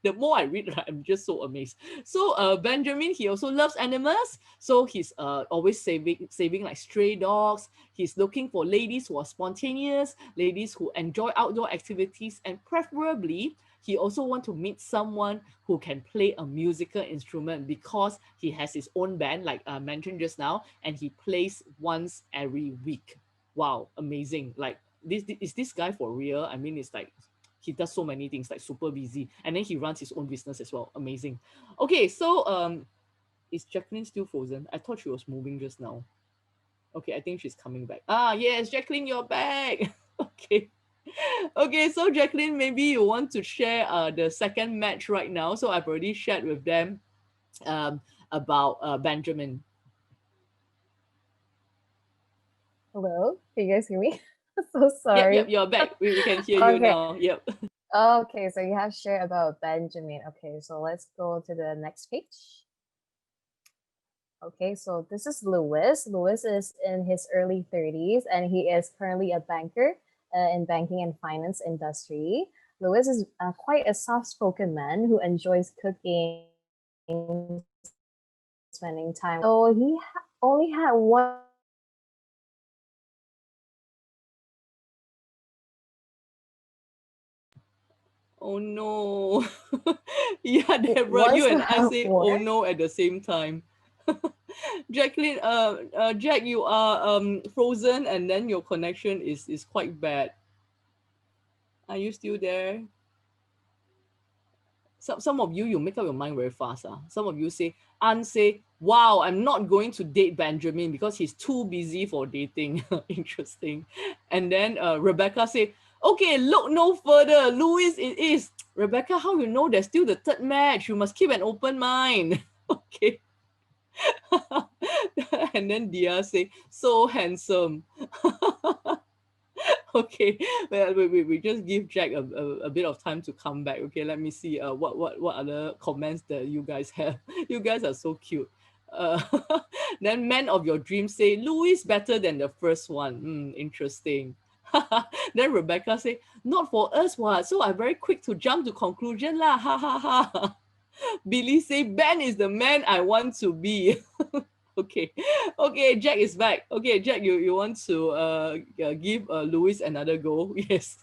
the more I read, right, I'm just so amazed. So Benjamin, he also loves animals, so he's always saving like stray dogs. He's looking for ladies who are spontaneous, ladies who enjoy outdoor activities, and preferably he also want to meet someone who can play a musical instrument because he has his own band, like I mentioned just now, and he plays once every week. Wow, amazing! Like this is this guy for real? I mean, it's like he does so many things, like super busy, and then he runs his own business as well. Amazing. Okay, so is Jacqueline still frozen? I thought she was moving just now. Okay, I think she's coming back. Ah, yes, Jacqueline, you're back. Okay. Okay, so Jacqueline, maybe you want to share the second match right now. So I've already shared with them um, about Benjamin. Hello, can you guys hear me? So Yep, yep, sorry. you're back. We can hear you Okay. now. Yep. Okay, so you have shared about Benjamin. Okay, so let's go to the next page. Okay, so this is Lewis. Lewis is in his early 30s and he is currently a banker in banking and finance industry. Lewis is quite a soft-spoken man who enjoys cooking, spending time. So he only had one Oh no. Yeah, Deborah, once you to and I have say more. oh no at the same time. Jacqueline, Jack, you are frozen and then your connection is quite bad. Are you still there? Some of you, you make up your mind very fast. Some of you say, Anne say, wow, I'm not going to date Benjamin because he's too busy for dating. Interesting. And then Rebecca say, okay, look no further. Louis it is. Rebecca, how you know there's still the third match? You must keep an open mind. Okay. And then Dia say, so handsome. Okay, well, we just give Jack a bit of time to come back. Okay, let me see what other comments that you guys have. You guys are so cute. Uh, then man of your dreams say Louis better than the first one. Interesting. Then Rebecca say not for us what, so I'm very quick to jump to conclusion lah. Ha ha ha. Billy say Ben is the man I want to be. Okay, okay, Jack is back. Okay, Jack, you want to give Louis another go? Yes.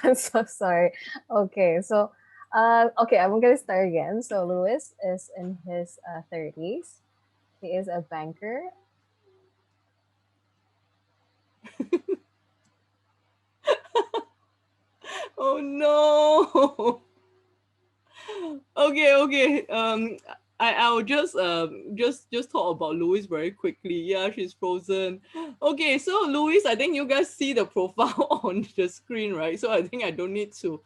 I'm so sorry. Okay, so okay, I'm gonna start again. So Lewis is in his 30s. He is a banker. Oh no. Okay, okay. I'll just talk about Louis very quickly. Yeah, she's frozen. Okay, so Louis, I think you guys see the profile on the screen, right? So I think I don't need to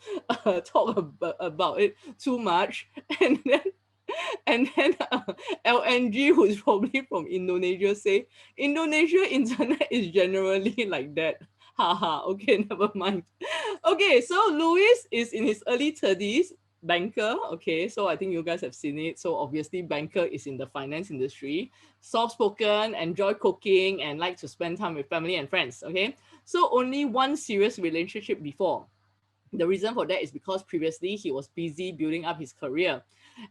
talk about it too much. And then LNG, who's probably from Indonesia, say Indonesia internet is generally like that. Haha. Okay, never mind. Okay, so Louis is in his early 30s, banker. Okay, so I think you guys have seen it. So obviously, banker is in the finance industry, soft spoken, enjoy cooking, and like to spend time with family and friends. Okay, so only one serious relationship before. The reason for that is because previously he was busy building up his career.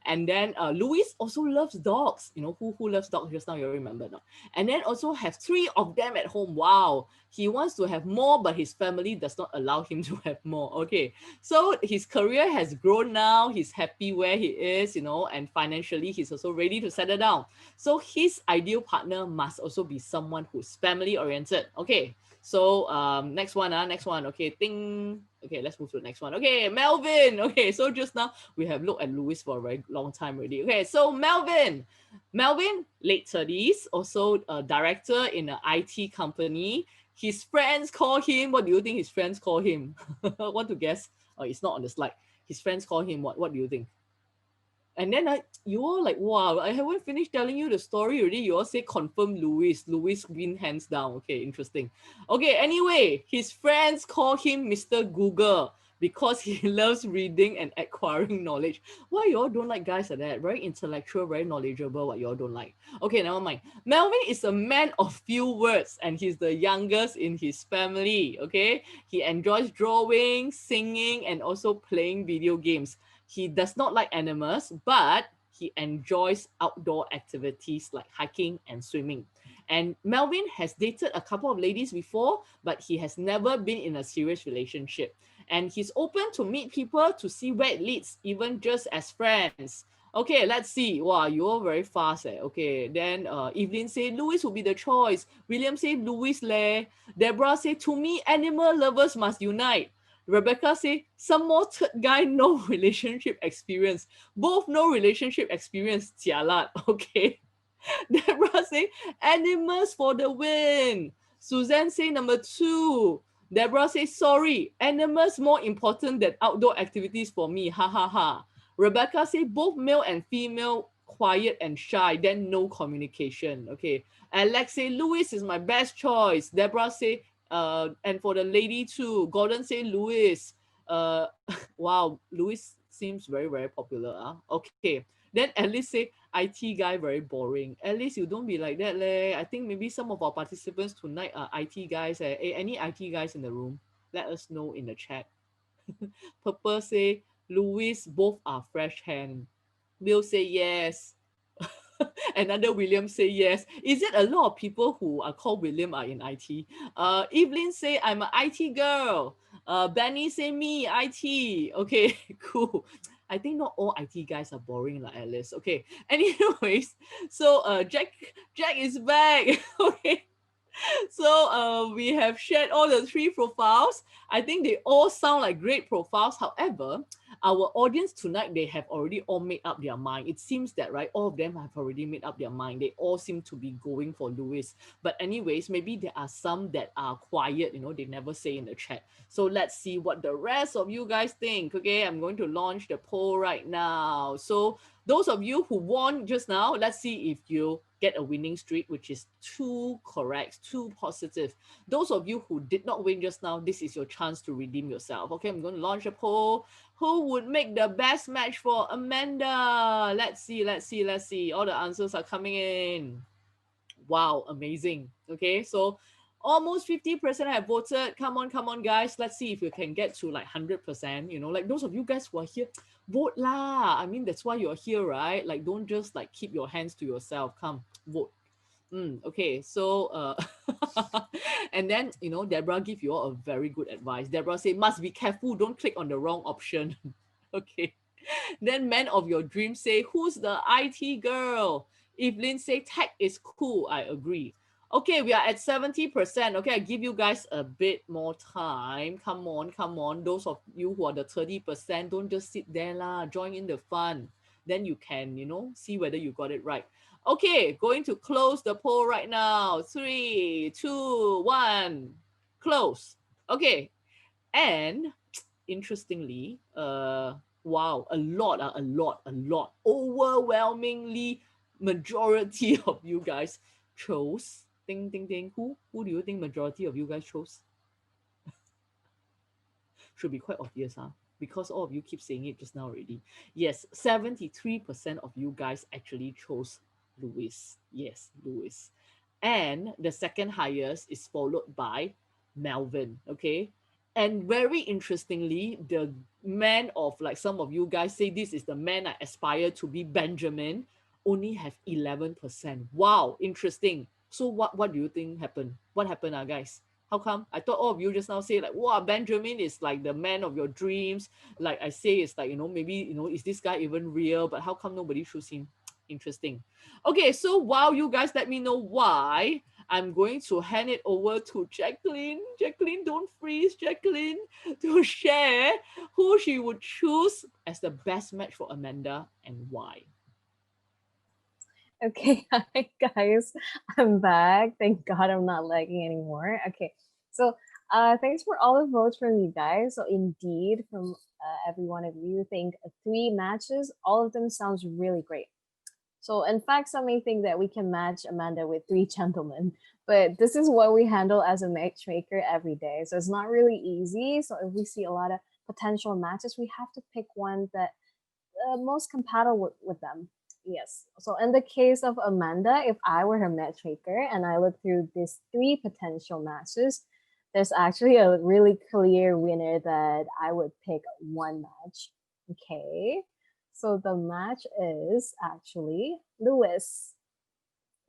And then Louis also loves dogs. You know, who loves dogs just now? You remember now. And then also have three of them at home. Wow. He wants to have more, but his family does not allow him to have more. Okay. So his career has grown now. He's happy where he is, you know, and financially he's also ready to settle down. So his ideal partner must also be someone who's family oriented. Okay. So next one, next one. Okay, Ding. Okay, let's move to the next one. Okay, Melvin. Okay, so just now we have looked at Louis for a very long time already. Okay, so Melvin, late 30s, also a director in an IT company. His friends call him. What do you think his friends call him? Want to guess? Oh, it's not on the slide. His friends call him what? What do you think? And then you all like, wow, I haven't finished telling you the story already. You all say confirm Louis. Louis win hands down. Okay, interesting. Okay, anyway, his friends call him Mr. Google because he loves reading and acquiring knowledge. Why you all don't like guys like that? Very intellectual, very knowledgeable, what you all don't like. Okay, never mind. Melvin is a man of few words and he's the youngest in his family. Okay, he enjoys drawing, singing, and also playing video games. He does not like animals, but he enjoys outdoor activities like hiking and swimming. And Melvin has dated a couple of ladies before, but he has never been in a serious relationship. And he's open to meet people to see where it leads, even just as friends. Okay, let's see. Wow, you're very fast. Okay, then Evelyn say Louis will be the choice. William say Louis leh. Deborah say to me, animal lovers must unite. Rebecca say some more third guy no relationship experience. Both no relationship experience. Jialat. Okay. Deborah say animals for the win. Suzanne say number two. Deborah say sorry. Animals more important than outdoor activities for me. Ha ha ha. Rebecca say both male and female quiet and shy, then no communication. Okay. Alex say Louis is my best choice. Deborah say and for the lady too. Gordon say Louis. Wow, Louis seems very popular. Okay. Then Alice say IT guy very boring. At least you don't be like that leh. I think maybe some of our participants tonight are IT guys. Any IT guys in the room? Let us know in the chat. Purple say Louis both are fresh hand. Will say yes. Another William say yes. Is it a lot of people who are called William are in IT? Evelyn say I'm an IT girl. Benny say me IT. Okay, cool. I think not all IT guys are boring like Alice. Okay. Anyways, so Jack is back. Okay. So we have shared all the three profiles. I think they all sound like great profiles. However, our audience tonight, they have already all made up their mind. It seems that, right, all of them have already made up their mind. They all seem to be going for Louis. But anyways, maybe there are some that are quiet, you know, they never say in the chat. So let's see what the rest of you guys think. Okay, I'm going to launch the poll right now. So those of you who won just now, let's see if you get a winning streak, which is two correct, two positive. Those of you who did not win just now, this is your chance to redeem yourself. Okay, I'm going to launch a poll. Who would make the best match for Amanda? Let's see. All the answers are coming in. Wow, amazing. Okay, so almost 50% have voted. Come on, guys. Let's see if we can get to like 100%. You know, like those of you guys who are here, vote lah. I mean, that's why you're here, right? Like, don't just like keep your hands to yourself. Come, vote. Okay, so and then you know, Deborah give you all a very good advice. Deborah say, must be careful, don't click on the wrong option. Okay. Then man of your dreams say, who's the IT girl? Evelyn say, tech is cool. I agree. Okay, we are at 70%. Okay, I give you guys a bit more time. Come on. Those of you who are the 30%, don't just sit there lah. Join in the fun. Then you can, you know, see whether you got it right. Okay, going to close the poll right now. 3, 2, 1, close. Okay, and interestingly, wow, a lot, overwhelmingly majority of you guys chose. Ding, ding, ding. Who do you think majority of you guys chose? Should be quite obvious, huh? Because all of you keep saying it just now already. Yes, 73% of you guys actually chose Louis. Yes, Louis. And the second highest is followed by Melvin. Okay. And very interestingly, the man of, like some of you guys say, this is the man I aspire to be, Benjamin, only have 11%. Wow, interesting. So what do you think happened? What happened, guys? How come? I thought all of you just now say like, wow, Benjamin is like the man of your dreams. Like I say, it's like, maybe, is this guy even real? But how come nobody choose him? Interesting. Okay, so while you guys let me know why, I'm going to hand it over to Jacqueline. Jacqueline, don't freeze, Jacqueline, to share who she would choose as the best match for Amanda and why. Okay, hi guys, I'm back. Thank God I'm not lagging anymore. Okay, so thanks for all the votes from you guys. So indeed, from every one of you, think 3 matches, all of them sounds really great. So in fact, some may think that we can match Amanda with 3 gentlemen, but this is what we handle as a matchmaker every day. So it's not really easy. So if we see a lot of potential matches, we have to pick one that most compatible with them. Yes. So in the case of Amanda, if I were her matchmaker and I look through these 3 potential matches, there's actually a really clear winner that I would pick one match. Okay. So the match is actually Lewis.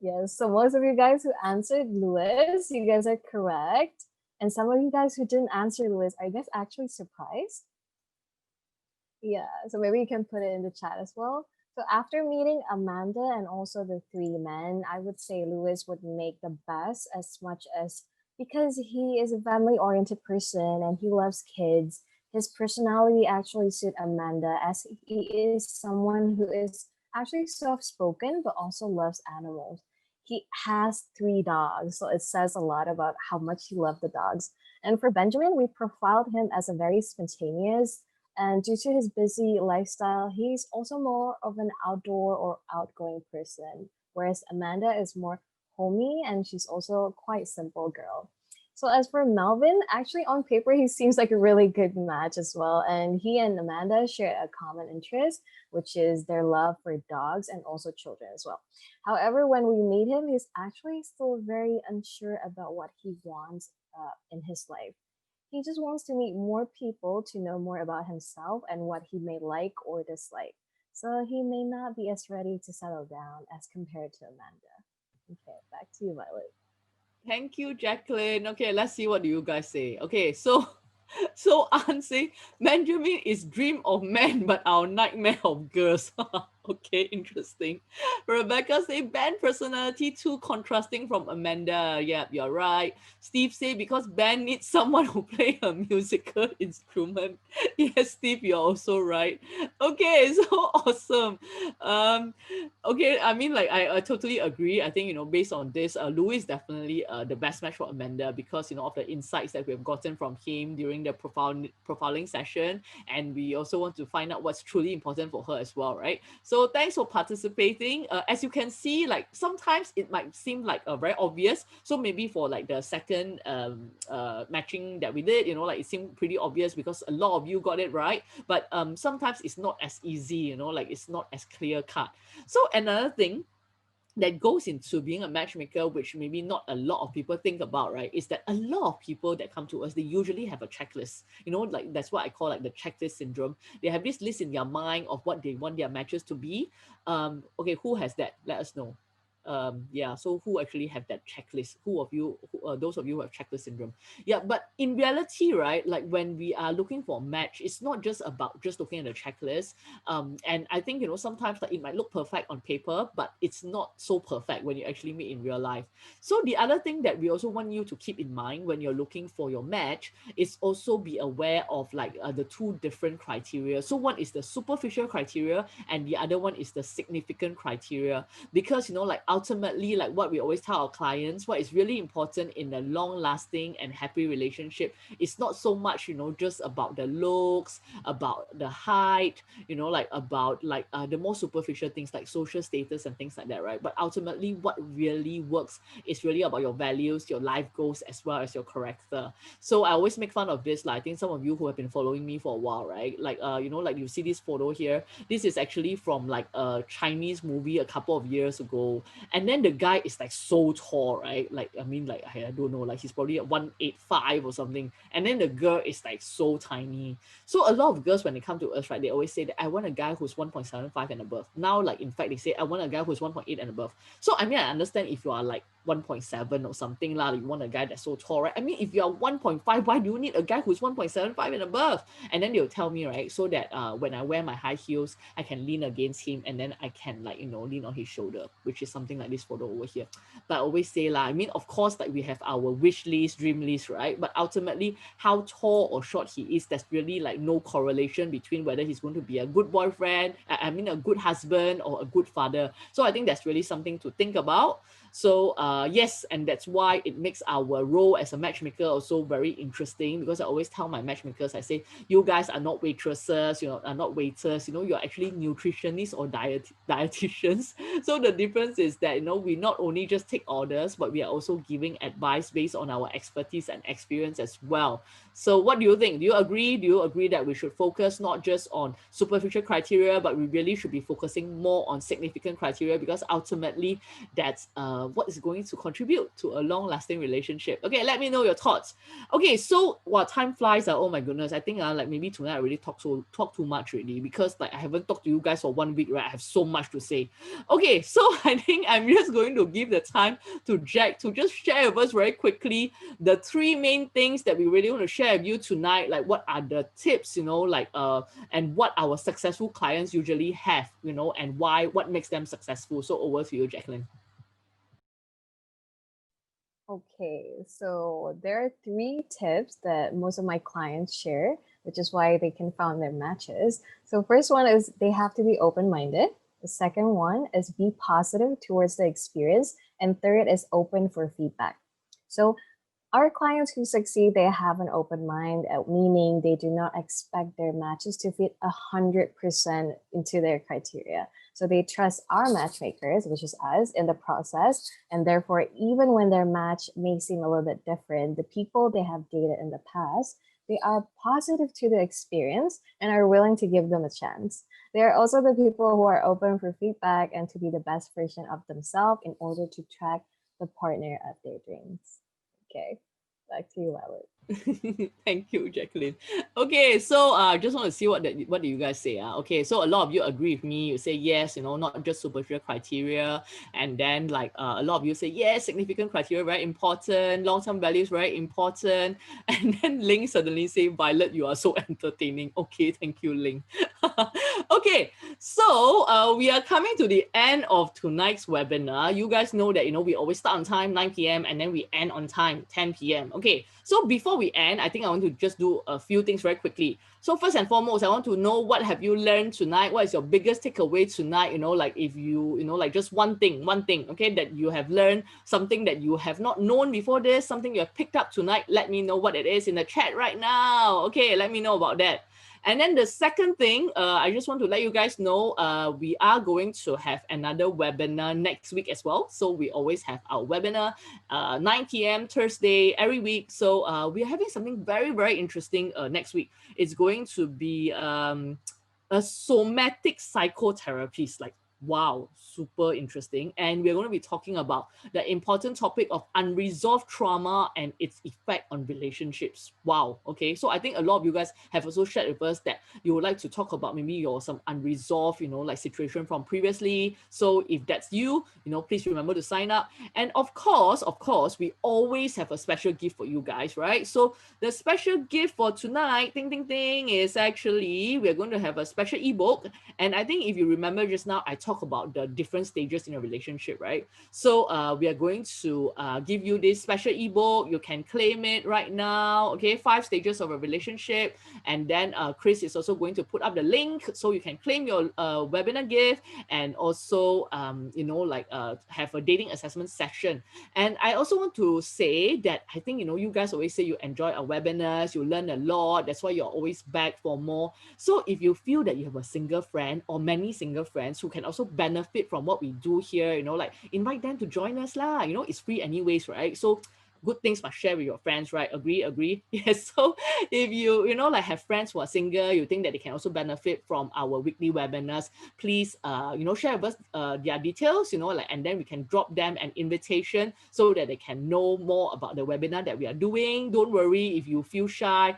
Yes. So most of you guys who answered Lewis, you guys are correct. And some of you guys who didn't answer Lewis, are you guys actually surprised? Yeah, so maybe you can put it in the chat as well. So after meeting Amanda and also the 3 men, I would say Lewis would make the best as much as because he is a family oriented person and he loves kids. His personality actually suit Amanda as he is someone who is actually soft spoken but also loves animals. He has 3 dogs, so it says a lot about how much he loved the dogs. And for Benjamin, we profiled him as a very spontaneous and due to his busy lifestyle, he's also more of an outdoor or outgoing person, whereas Amanda is more homey and she's also quite simple girl. So as for Melvin, actually on paper he seems like a really good match as well, and he and Amanda share a common interest, which is their love for dogs and also children as well. However, when we meet him, he's actually still very unsure about what he wants in his life. He just wants to meet more people to know more about himself and what he may like or dislike. So he may not be as ready to settle down as compared to Amanda. Okay, back to you, Violet. Thank you, Jacqueline. Okay, let's see what do you guys say. Okay, so so Anne say Benjamin is dream of men, but our nightmare of girls. Okay, interesting. Rebecca say Ben personality too contrasting from Amanda. Yeah, you're right. Steve say because Ben needs someone who play a musical instrument. Yes, Steve, you're also right. Okay, so awesome. Um, okay, I mean, like I totally agree. I think based on this, Louis is definitely the best match for Amanda because of the insights that we have gotten from him during the profiling session, and we also want to find out what's truly important for her as well, right? So thanks for participating. As you can see, like sometimes it might seem like very obvious. So maybe for like the second matching that we did, like it seemed pretty obvious because a lot of you got it right. But sometimes it's not as easy, like it's not as clear cut. So another thing that goes into being a matchmaker, which maybe not a lot of people think about, right, is that a lot of people that come to us, they usually have a checklist. Like that's what I call like the checklist syndrome. They have this list in their mind of what they want their matches to be. Okay, who has that? Let us know. Yeah, so who actually have that checklist? Who of you, those of you who have checklist syndrome? Yeah, but in reality, right, like when we are looking for a match, it's not just about just looking at the checklist. And I think sometimes like it might look perfect on paper, but it's not so perfect when you actually meet in real life. So the other thing that we also want you to keep in mind when you're looking for your match is also be aware of like the 2 different criteria. So one is the superficial criteria and the other one is the significant criteria, because like ultimately, like what we always tell our clients, what is really important in a long lasting and happy relationship is not so much just about the looks, about the height, like about like the more superficial things like social status and things like that, right? But ultimately what really works is really about your values, your life goals, as well as your character. So I always make fun of this, like I think some of you who have been following me for a while, right, like like you see this photo here, this is actually from like a Chinese movie a couple of years ago. and then the guy is like so tall, right? Like, I mean, like, I don't know, like he's probably at 185 or something, and then the girl is like so tiny. So a lot of girls, when they come to us, right, they always say that I want a guy who's 1.75 and above. Now, like, in fact, they say I want a guy who's 1.8 and above. So I mean, I understand if you are like 1.7 or something lah, you want a guy that's so tall, right? I mean, if you are 1.5, why do you need a guy who's 1.75 and above? And then they'll tell me, right, so that when I wear my high heels, I can lean against him, and then I can, like, lean on his shoulder, which is something like this photo over here. But I always say lah, I mean, of course, like, we have our wish list, dream list, right? But ultimately, how tall or short he is, there's really like no correlation between whether he's going to be a good boyfriend, I mean, a good husband or a good father. So I think that's really something to think about. So yes, and that's why it makes our role as a matchmaker also very interesting, because I always tell my matchmakers, I say, you guys are not waitresses, are not waiters, you're actually nutritionists or dietitians. So the difference is that, we not only just take orders, but we are also giving advice based on our expertise and experience as well. So what do you think? Do you agree? Do you agree that we should focus not just on superficial criteria, but we really should be focusing more on significant criteria, because ultimately that's what is going to contribute to a long-lasting relationship? Okay, let me know your thoughts. Okay, so time flies. Oh my goodness, I think like maybe tonight I really talk too much already, because like I haven't talked to you guys for 1 week, right? I have so much to say. Okay, so I think I'm just going to give the time to Jack to just share with us very quickly the 3 main things that we really want to share with you tonight. Like, what are the tips, and what our successful clients usually have, and what makes them successful. So over to you, Jacqueline. Okay, so there are 3 tips that most of my clients share, which is why they can find their matches. So first one is they have to be open-minded. The second one is be positive towards the experience. And third is open for feedback. So our clients who succeed, they have an open mind, meaning they do not expect their matches to fit 100% into their criteria. So they trust our matchmakers, which is us, in the process. And therefore, even when their match may seem a little bit different, the people they have dated in the past, they are positive to the experience and are willing to give them a chance. They are also the people who are open for feedback and to be the best version of themselves in order to track the partner of their dreams. Okay, back to you, Violet. Thank you, Jacqueline. Okay, so I just want to see what do you guys say. Okay, so a lot of you agree with me. You say yes, not just superficial criteria, and then like a lot of you say yes, significant criteria very important, long-term values very important, and then Ling suddenly say, Violet, you are so entertaining. Okay, thank you, Ling. Okay, so we are coming to the end of tonight's webinar. You guys know that we always start on time 9 p.m. and then we end on time 10 p.m. Okay, so before we end, I think I want to just do a few things very quickly. So first and foremost, I want to know, what have you learned tonight? What is your biggest takeaway tonight? Like if you like just one thing, okay, that you have learned, something that you have not known before this, something you have picked up tonight. Let me know what it is in the chat right now. Okay, let me know about that. And then the second thing, I just want to let you guys know, we are going to have another webinar next week as well. So we always have our webinar 9 p.m. Thursday every week. So we are having something very, very interesting next week. It's going to be a somatic psychotherapist. Like, wow, super interesting. And we're going to be talking about the important topic of unresolved trauma and its effect on relationships. Wow. Okay. So I think a lot of you guys have also shared with us that you would like to talk about maybe some unresolved, like situation from previously. So if that's you, please remember to sign up. And of course, we always have a special gift for you guys, right? So the special gift for tonight, ding, ding, ding, is actually, we're going to have a special ebook. And I think if you remember just now, I talked about the different stages in a relationship, right? So we are going to give you this special ebook. You can claim it right now. Okay, 5 stages of a relationship. And then Chris is also going to put up the link so you can claim your webinar gift, and also have a dating assessment session. And I also want to say that I think you guys always say you enjoy our webinars, you learn a lot, that's why you're always back for more. So if you feel that you have a single friend or many single friends who can also benefit from what we do here, like invite them to join us lah. It's free anyways, right? So good things must share with your friends, right? Agree, agree. Yes. So if you know, like have friends who are single, you think that they can also benefit from our weekly webinars, please, share with us their details, like, and then we can drop them an invitation so that they can know more about the webinar that we are doing. Don't worry if you feel shy.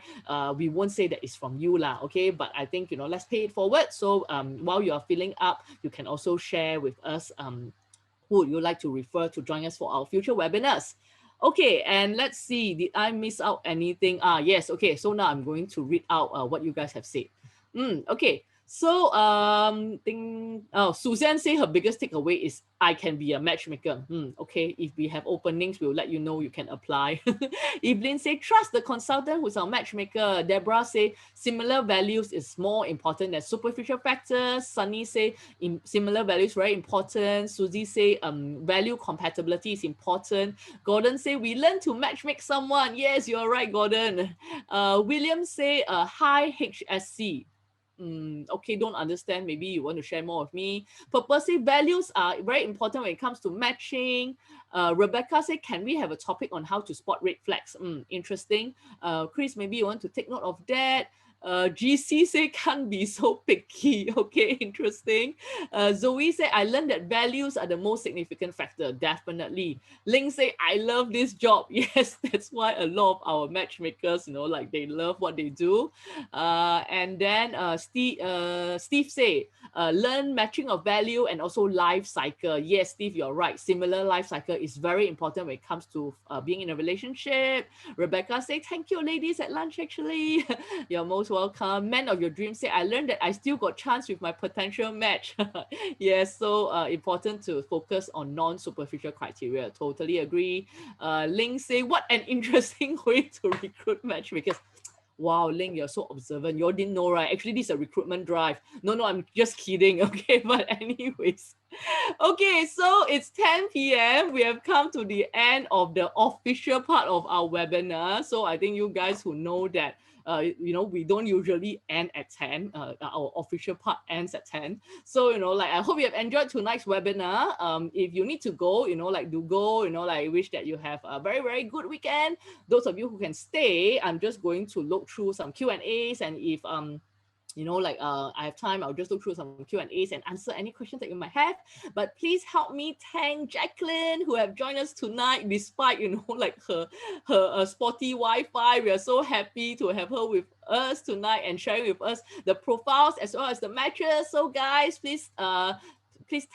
We won't say that it's from you lah, okay? But I think, let's pay it forward. So while you are filling up, you can also share with us who would you like to refer to join us for our future webinars. Okay, and let's see, did I miss out anything? Yes, okay, so now I'm going to read out what you guys have said. Okay, so Suzanne say her biggest takeaway is I can be a matchmaker. Okay, if we have openings, we'll let you know you can apply. Evelyn say trust the consultant who's our matchmaker. Deborah say similar values is more important than superficial factors. Sunny say similar values very important. Susie say value compatibility is important. Gordon say we learn to matchmake someone. Yes, you're right, Gordon. William say high HSC. Okay, don't understand. Maybe you want to share more with me. Purposely, values are very important when it comes to matching. Rebecca said, can we have a topic on how to spot red flags? Interesting. Chris, maybe you want to take note of that. GC say can't be so picky. Okay, interesting. Zoe say I learned that values are the most significant factor. Definitely. Ling say I love this job. Yes, that's why a lot of our matchmakers, like they love what they do. And then Steve say learn matching of value and also life cycle. Yes, Steve, you're right. Similar life cycle is very important when it comes to being in a relationship. Rebecca say thank you, ladies at lunch. Actually, you're most welcome. Man of your dreams say I learned that I still got chance with my potential match. Yes, so important to focus on non-superficial criteria. Totally agree. Ling say what an interesting way to recruit matchmakers. Wow, Ling, you're so observant. You all didn't know, right? Actually, this is a recruitment drive. No, I'm just kidding. Okay, but anyways. Okay, so it's 10 p.m. We have come to the end of the official part of our webinar. So I think you guys who know that we don't usually end at 10. Our official part ends at 10. So, I hope you have enjoyed tonight's webinar. If you need to go, do go, I wish that you have a very, very good weekend. Those of you who can stay, I'm just going to look through some Q&As, and if I have time, I'll just look through some Q&As and answer any questions that you might have. But please help me thank Jacqueline who have joined us tonight despite her spotty Wi-Fi. We are so happy to have her with us tonight and sharing with us the profiles as well as the matches. So guys, please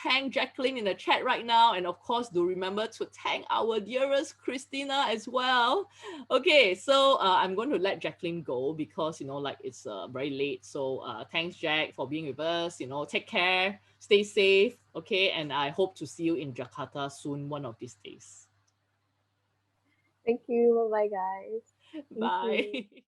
thank Jacqueline in the chat right now. And of course, do remember to thank our dearest Christina as well. Okay, so I'm going to let Jacqueline go because, it's very late. So thanks, Jack, for being with us. Take care, stay safe. Okay, and I hope to see you in Jakarta soon, one of these days. Thank you. Bye, guys. Thank you. Bye.